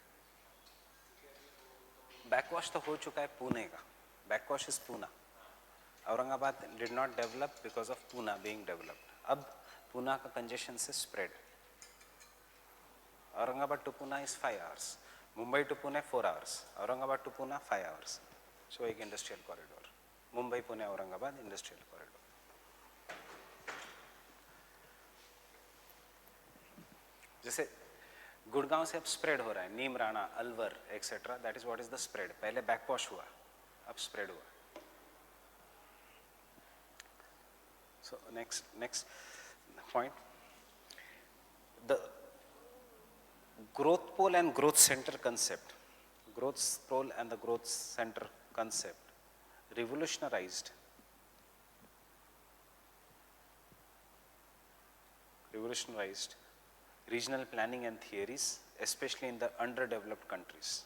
Backwash तो हो चुका है पुणे का. Backwash is Poona. Aurangabad did not develop because of Poona being developed. अब पूना का कंजेशन से spread. Aurangabad to Poona is 5 hours. Mumbai to Pune 4 hours. Aurangabad to Poona 5 hours. So एक industrial corridor. Mumbai Pune Aurangabad industrial corridor. जैसे गुड़गांव से अब स्प्रेड हो रहा है, Neemrana, Alwar etcetera, that is what is the spread. पहले बैकवॉश हुआ, अब स्प्रेड हुआ. So next point, the growth pole and growth center concept. Growth pole and the growth center concept revolutionized regional planning and theories, especially in the underdeveloped countries.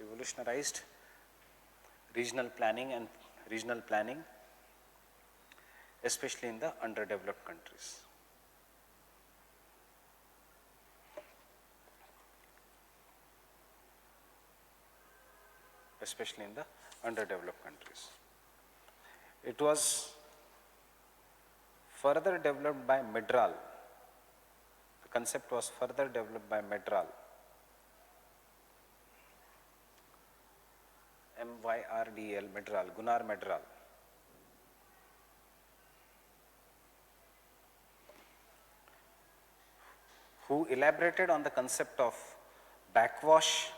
Revolutionized regional planning, especially in the underdeveloped countries. Especially in the underdeveloped countries. It was further developed by Myrdal. The concept was further developed by Myrdal. M-Y-R-D-L, Myrdal, Gunnar Myrdal. Who elaborated on the concept of backwash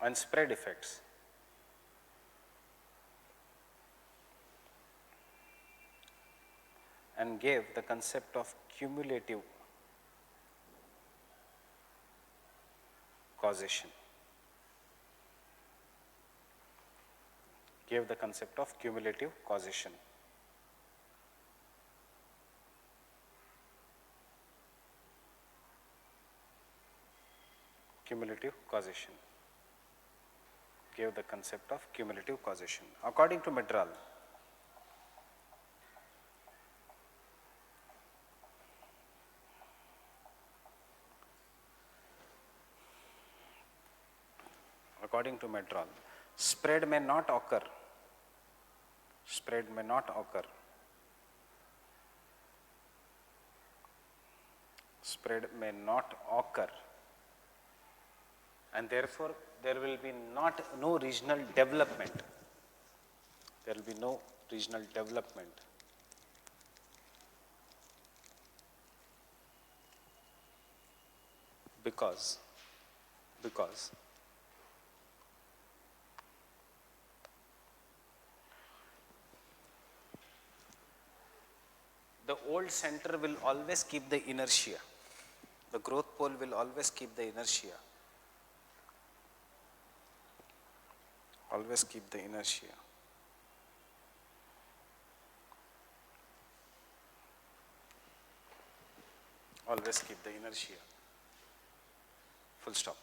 and spread effects. And gave the concept of cumulative causation. Gave the concept of cumulative causation. Cumulative causation. Gave the concept of cumulative causation. According to Myrdal, spread may not occur. Spread may not occur. Spread may not occur. And therefore, there will be no regional development. There will be no regional development. Because the old center will always keep the inertia. The growth pole will always keep the inertia. Always keep the inertia. Always keep the inertia. Full stop.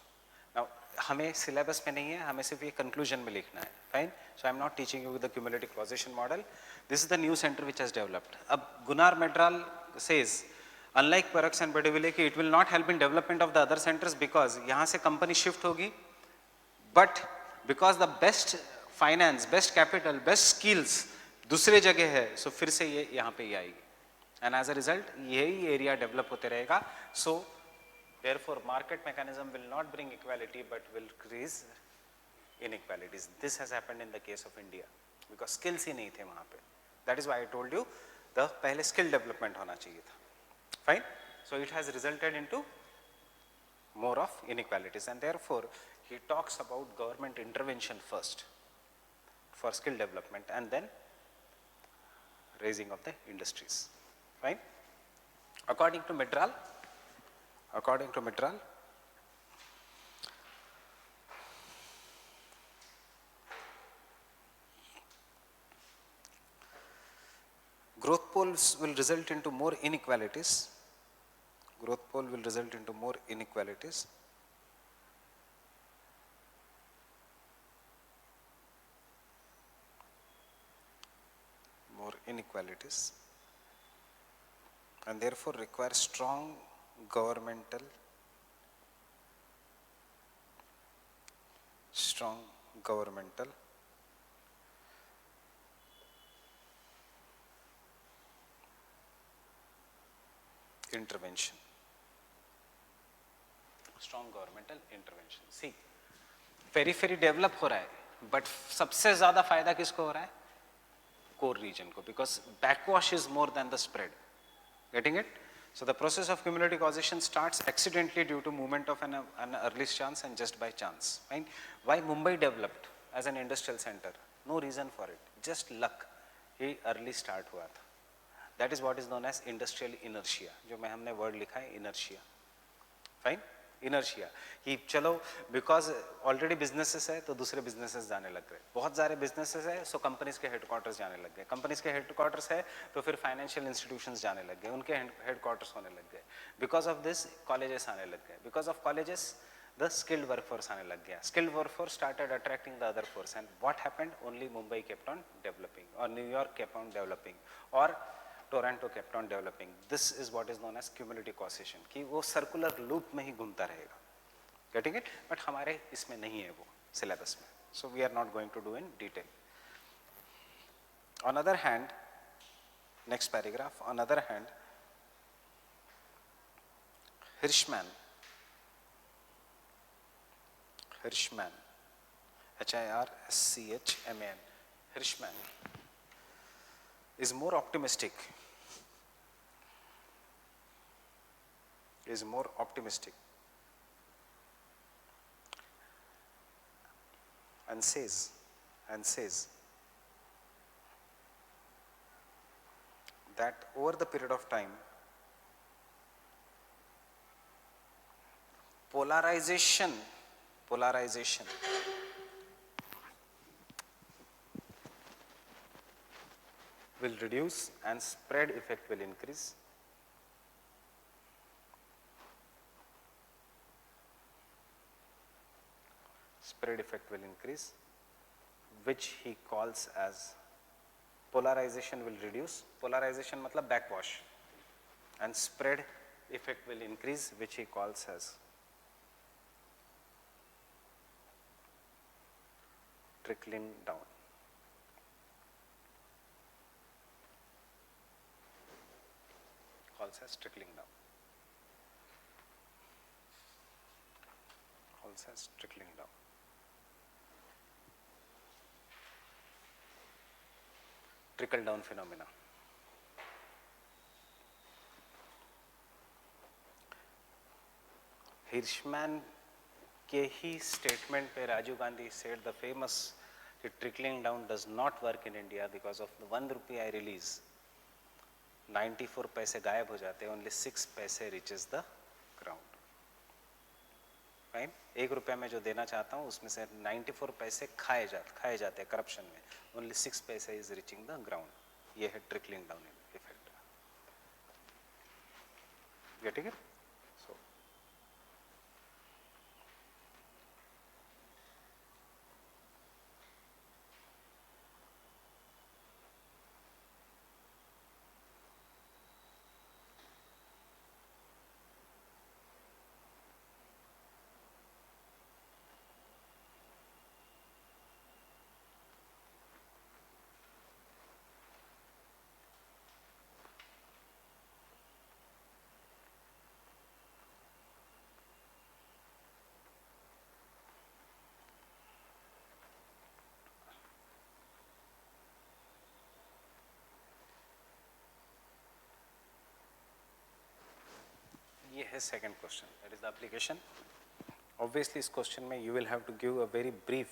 Now, हमें syllabus में नहीं है, हमें सिर्फ ये conclusion में लिखना है. Fine? So I am not teaching you the cumulative causation model. This is the new center which has developed. अब Gunnar Myrdal says, unlike Perroux and Berdiville, it will not help in development of the other centers because यहाँ से company shift होगी, but because the best finance, best capital, best skills दूसरे जगह है, so फिर से ये यहाँ पे ही आएगी. And as a result, यही area develop होते रहेगा. So therefore, market mechanism will not bring equality, but will increase inequalities. This has happened in the case of India because skills ही नहीं थे वहाँ पे. That is why I told you the पहले skill development होना चाहिए था. Fine. So it has resulted into more of inequalities, and therefore he talks about government intervention first for skill development and then raising of the industries. Fine. According to Myrdal, growth poles will result into more inequalities. Growth pole will result into more inequalities. And therefore require strong governmental intervention. Strong governmental intervention. See, periphery develop हो रहा है, but सबसे ज़्यादा फायदा किसको हो रहा है? Core region को, because backwash is more than the spread. Getting it? So the process of cumulative causation starts accidentally due to movement of an early chance and just by chance. Right? Why Mumbai developed as an industrial center? No reason for it, just luck. He early start हुआ था. That is what is known as industrial inertia. जो मैं हमने word लिखा है inertia. Fine? Inertia. कि चलो because already businesses है तो दूसरे businesses जाने लग गए. बहुत सारे businesses है so companies के headquarters जाने लग गए. Companies के headquarters है तो फिर financial institutions जाने लग गए. उनके headquarters होने लग गए. Because of this colleges आने लग गए. Because of colleges the skilled workforce आने लग गया. Skilled workforce started attracting the other force and what happened? Only Mumbai kept on developing or New York kept on developing or Toronto kept on developing. This is what is known as cumulative causation कि वो circular loop में ही घूमता रहेगा. Getting it? But हमारे इसमें नहीं है वो syllabus में. So we are not going to do in detail. On other hand, next paragraph. On other hand, Hirschman, Hirschman, Hirschman, Hirschman is more optimistic. Is more optimistic and says that over the period of time polarization will reduce and spread effect will increase. Spread effect will increase, which he calls as polarization will reduce. Polarization matlab backwash, and spread effect will increase, which he calls as trickling down. Calls as trickling down. Calls as trickling down. Trickle down phenomena. Hirschman के ही statement पे Rajiv Gandhi said the famous trickling down does not work in India because of the 1 rupee I release, 94 पैसे गायब हो जाते हैं, only 6 पैसे reaches the ground. Fine? 1 रुपया मैं जो देना चाहता हूँ उसमें से 94 पैसे खाए जाते हैं करप्शन में, only 6 पैसे is reaching the ground. ये है trickling down effect. Getting it? So ये है second question, that is the application. Obviously इस question में you will have to give a very brief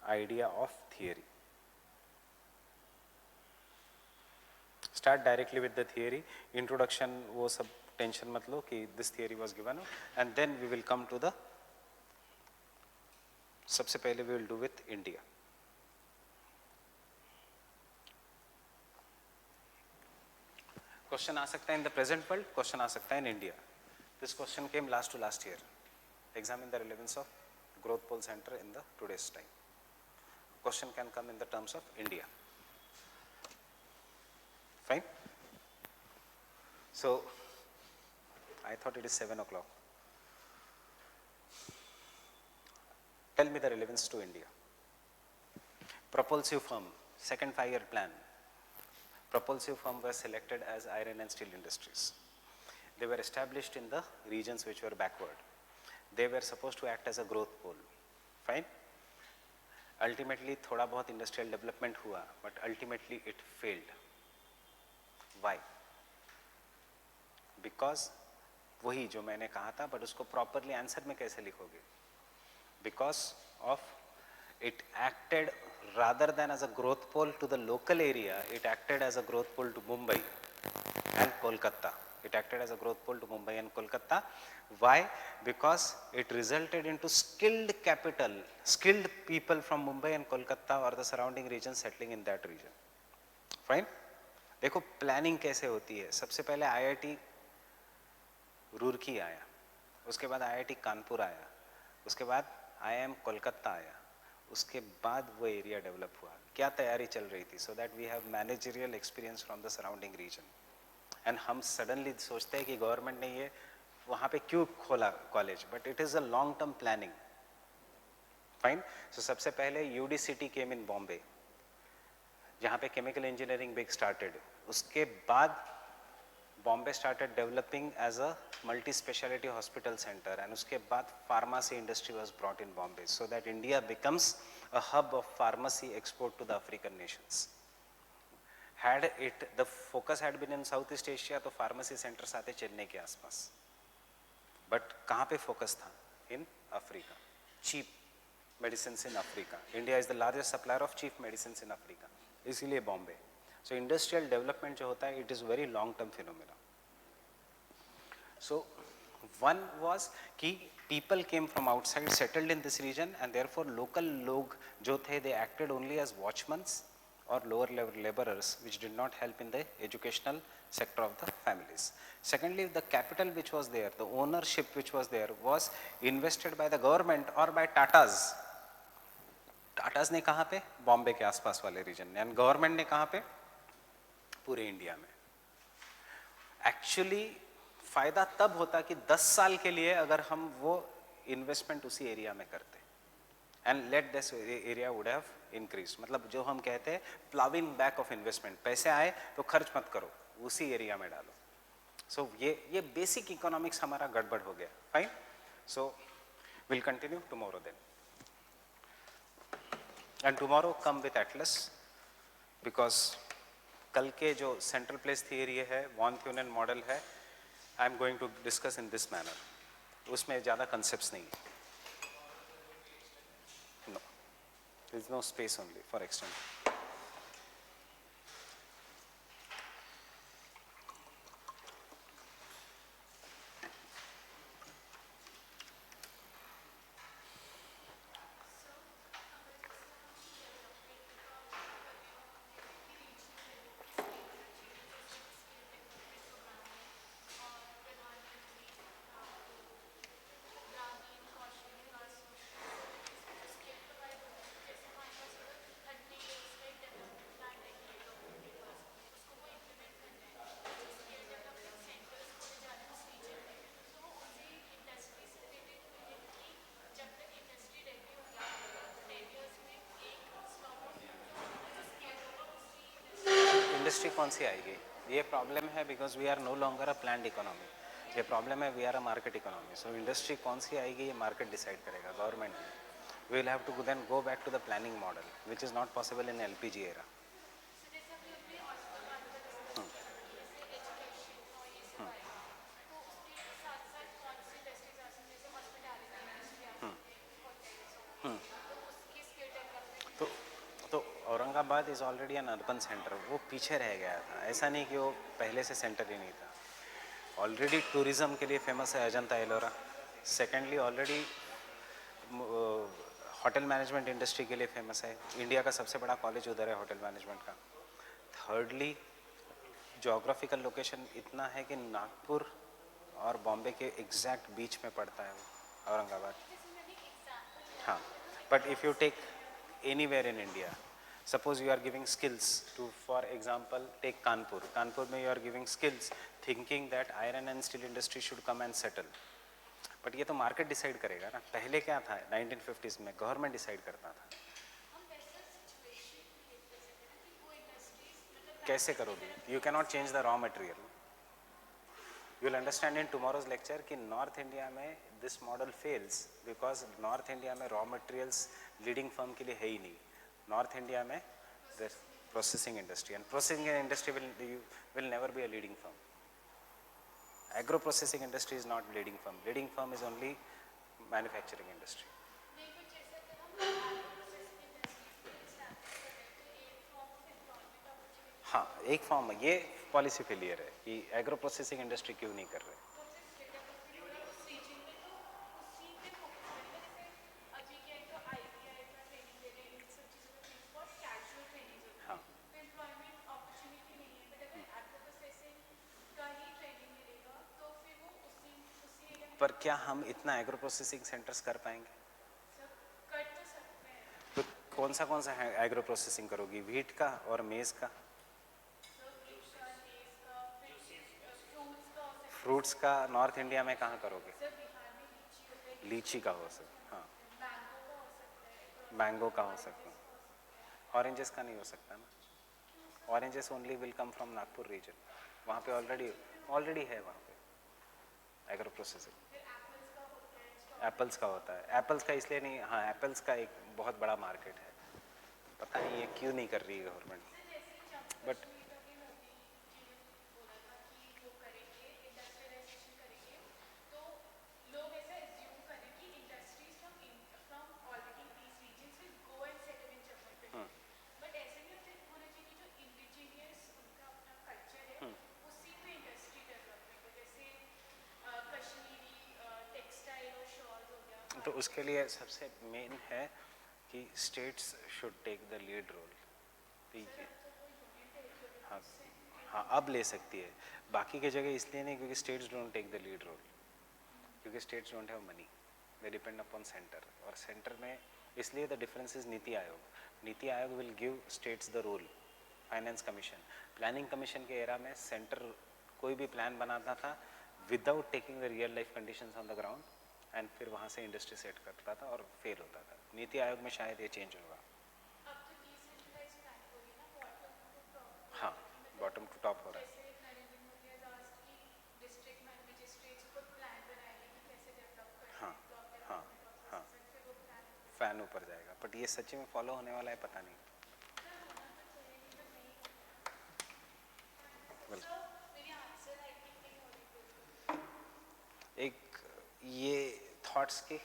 idea of theory. Start directly with the theory. Introduction वो सब tension मत लो कि this theory was given, and then we will come to the, सबसे पहले we will do with India. Question आ सकता है in the present world, question आ सकता है in India. This question came last to last year. Examine the relevance of growth pole center in the today's time. Question can come in the terms of India. Fine? So, I thought it is 7 o'clock. Tell me the relevance to India. Propulsive firm, second 5-year plan. Propulsive firm was selected as iron and steel industries. They were established in the regions which were backward. They were supposed to act as a growth pole. Fine? Ultimately, thoda bahut industrial development hua, but ultimately it failed. Why? Because वही जो मैंने कहा था, but उसको properly answer में कैसे लिखोगे? Because of it acted rather than as a growth pole to the local area, it acted as a growth pole to Mumbai and Kolkata. It acted as a growth pole to Mumbai and Kolkata. Why? Because it resulted into skilled capital, skilled people from Mumbai and Kolkata or the surrounding region settling in that region. Fine? देखो planning कैसे होती है. सबसे पहले IIT Roorkee आया, उसके बाद IIT Kanpur आया, उसके बाद आईआईएम कोलकाता आया, उसके बाद वो एरिया डेवलप हुआ. क्या तैयारी चल रही थी? So that we have managerial experience from the surrounding region. And हम सडनली सोचते हैं कि गवर्नमेंट ने ये वहाँ पे क्यों खोला college, but it is a long term planning. Fine. So सबसे पहले यूडीसीटी केम इन बॉम्बे, जहाँ पे केमिकल इंजीनियरिंग बिग स्टार्टेड. उसके बाद Bombay started developing as a multi speciality hospital centre, and उसके बाद pharmacy industry was brought in Bombay, so that India becomes a hub of pharmacy export to the African nations. Had it the focus had been in South East Asia, तो pharmacy centres आते चेन्नई के आसपास, but कहाँ पे focus था? In Africa. Cheap medicine in Africa. India is the largest supplier of cheap medicine in Africa, इसीलिए बॉम्बे. सो industrial development जो होता है, it is very long term phenomena. So one was कि people came from outside, settled in this region, and therefore local log जो थे, they acted only as watchmen or lower level laborers, which did not help in the educational sector of the families. Secondly, the capital which was there, the ownership which was there, was invested by the government or by Tatas. Tatas ने कहाँ पे? बॉम्बे के आसपास वाले reason, and government ने कहाँ पे? पूरे इंडिया में. एक्चुअली फायदा तब होता कि 10 साल के लिए अगर हम वो इन्वेस्टमेंट उसी एरिया में करते, and let this area would have increase. मतलब जो हम कहते हैं प्लाविंग बैक ऑफ इन्वेस्टमेंट, पैसे आए तो खर्च मत करो, उसी एरिया में डालो. सो ये बेसिक इकोनॉमिक्स हमारा गड़बड़ हो गया. Fine. So will continue tomorrow then, and tomorrow come with atlas, because कल के जो सेंट्रल प्लेस थियरी है, वॉन थ्यूनेन मॉडल है, I am going to discuss in this manner. उसमें ज़्यादा concepts नहीं. No, there is no space only for extending. Industry कौन सी आएगी? ये प्रॉब्लम है, because we are no longer a planned economy. ये प्रॉब्लम है, we are a market economy. So industry कौन सी आएगी ये मार्केट डिसाइड करेगा, government. We will have to then go back to the planning model, which is not possible in LPG era. तो Aurangabad is already an urban centre, वो पीछे रह गया था. ऐसा नहीं कि वो पहले से सेंटर ही नहीं था. ऑलरेडी टूरिज़्म के लिए फेमस है Ajanta Ellora. Secondly already hotel management industry के लिए फेमस है. इंडिया का सबसे बड़ा कॉलेज उधर है होटल मैनेजमेंट का. थर्डली जोग्राफिकल लोकेशन इतना है कि नागपुर और बॉम्बे के एग्जैक्ट बीच में पड़ता है वो औरंगाबाद. हाँ, but if you take anywhere in India, suppose you are giving skills to, for example, take Kanpur में you are giving skills thinking that iron and steel industry should come and settle, but ये तो market decide करेगा ना. पहले क्या था 1950s में government decide करता था. कैसे करोगे? You cannot change the raw material. You will understand in tomorrow's lecture कि नॉर्थ इंडिया में this model fails because north India में raw materials leading firm के लिए है ही नहीं. नॉर्थ इंडिया में the processing industry, and processing industry will never be a leading firm. Agro processing industry is not bleeding firm. Bleeding firm is only manufacturing industry. हाँ, एक form ये policy failure है कि एग्रो प्रोसेसिंग इंडस्ट्री क्यों नहीं कर रहे. हाँ, पर क्या हम इतना एग्रो प्रोसेसिंग सेंटर्स कर पाएंगे? तो कौन सा है एग्रो प्रोसेसिंग करोगी? व्हीट का और मेज़ का, फ्रूट्स का नॉर्थ इंडिया में कहाँ करोगे? लीची का हो सकता, हाँ, मैंगो का हो सकता, ऑरेंजेस का नहीं हो सकता ना. Oranges only will come from Nagpur region. वहाँ पे ऑलरेडी है वहाँ पे एग्रो प्रोसेसिंग. एप्पल्स का होता है. एप्पल्स का इसलिए नहीं, हाँ एप्पल्स का एक बहुत बड़ा मार्केट है. पता नहीं ये क्यों नहीं कर रही है गवर्नमेंट. बट तो उसके लिए सबसे मेन है कि states should take the lead role. ठीक है, हाँ हाँ अब ले सकती है. बाकी की जगह इसलिए नहीं क्योंकि states don't take the lead role, क्योंकि states don't have money, they depend upon centre. और सेंटर में इसलिए the difference is NITI Aayog. NITI Aayog will give states the role. Finance commission, planning commission के एरा में सेंटर कोई भी प्लान बनाता था without taking the real life conditions on the ground and फिर वहाँ से इंडस्ट्री सेट करता था और फेल होता था. नीति आयोग में शायद ये चेंज होगा. हाँ, बॉटम टू टॉप हो रहा है. हाँ हाँ हाँ, फैन ऊपर जाएगा. बट ये सच्ची में फॉलो होने वाला है पता नहीं. एक ये थॉट्स की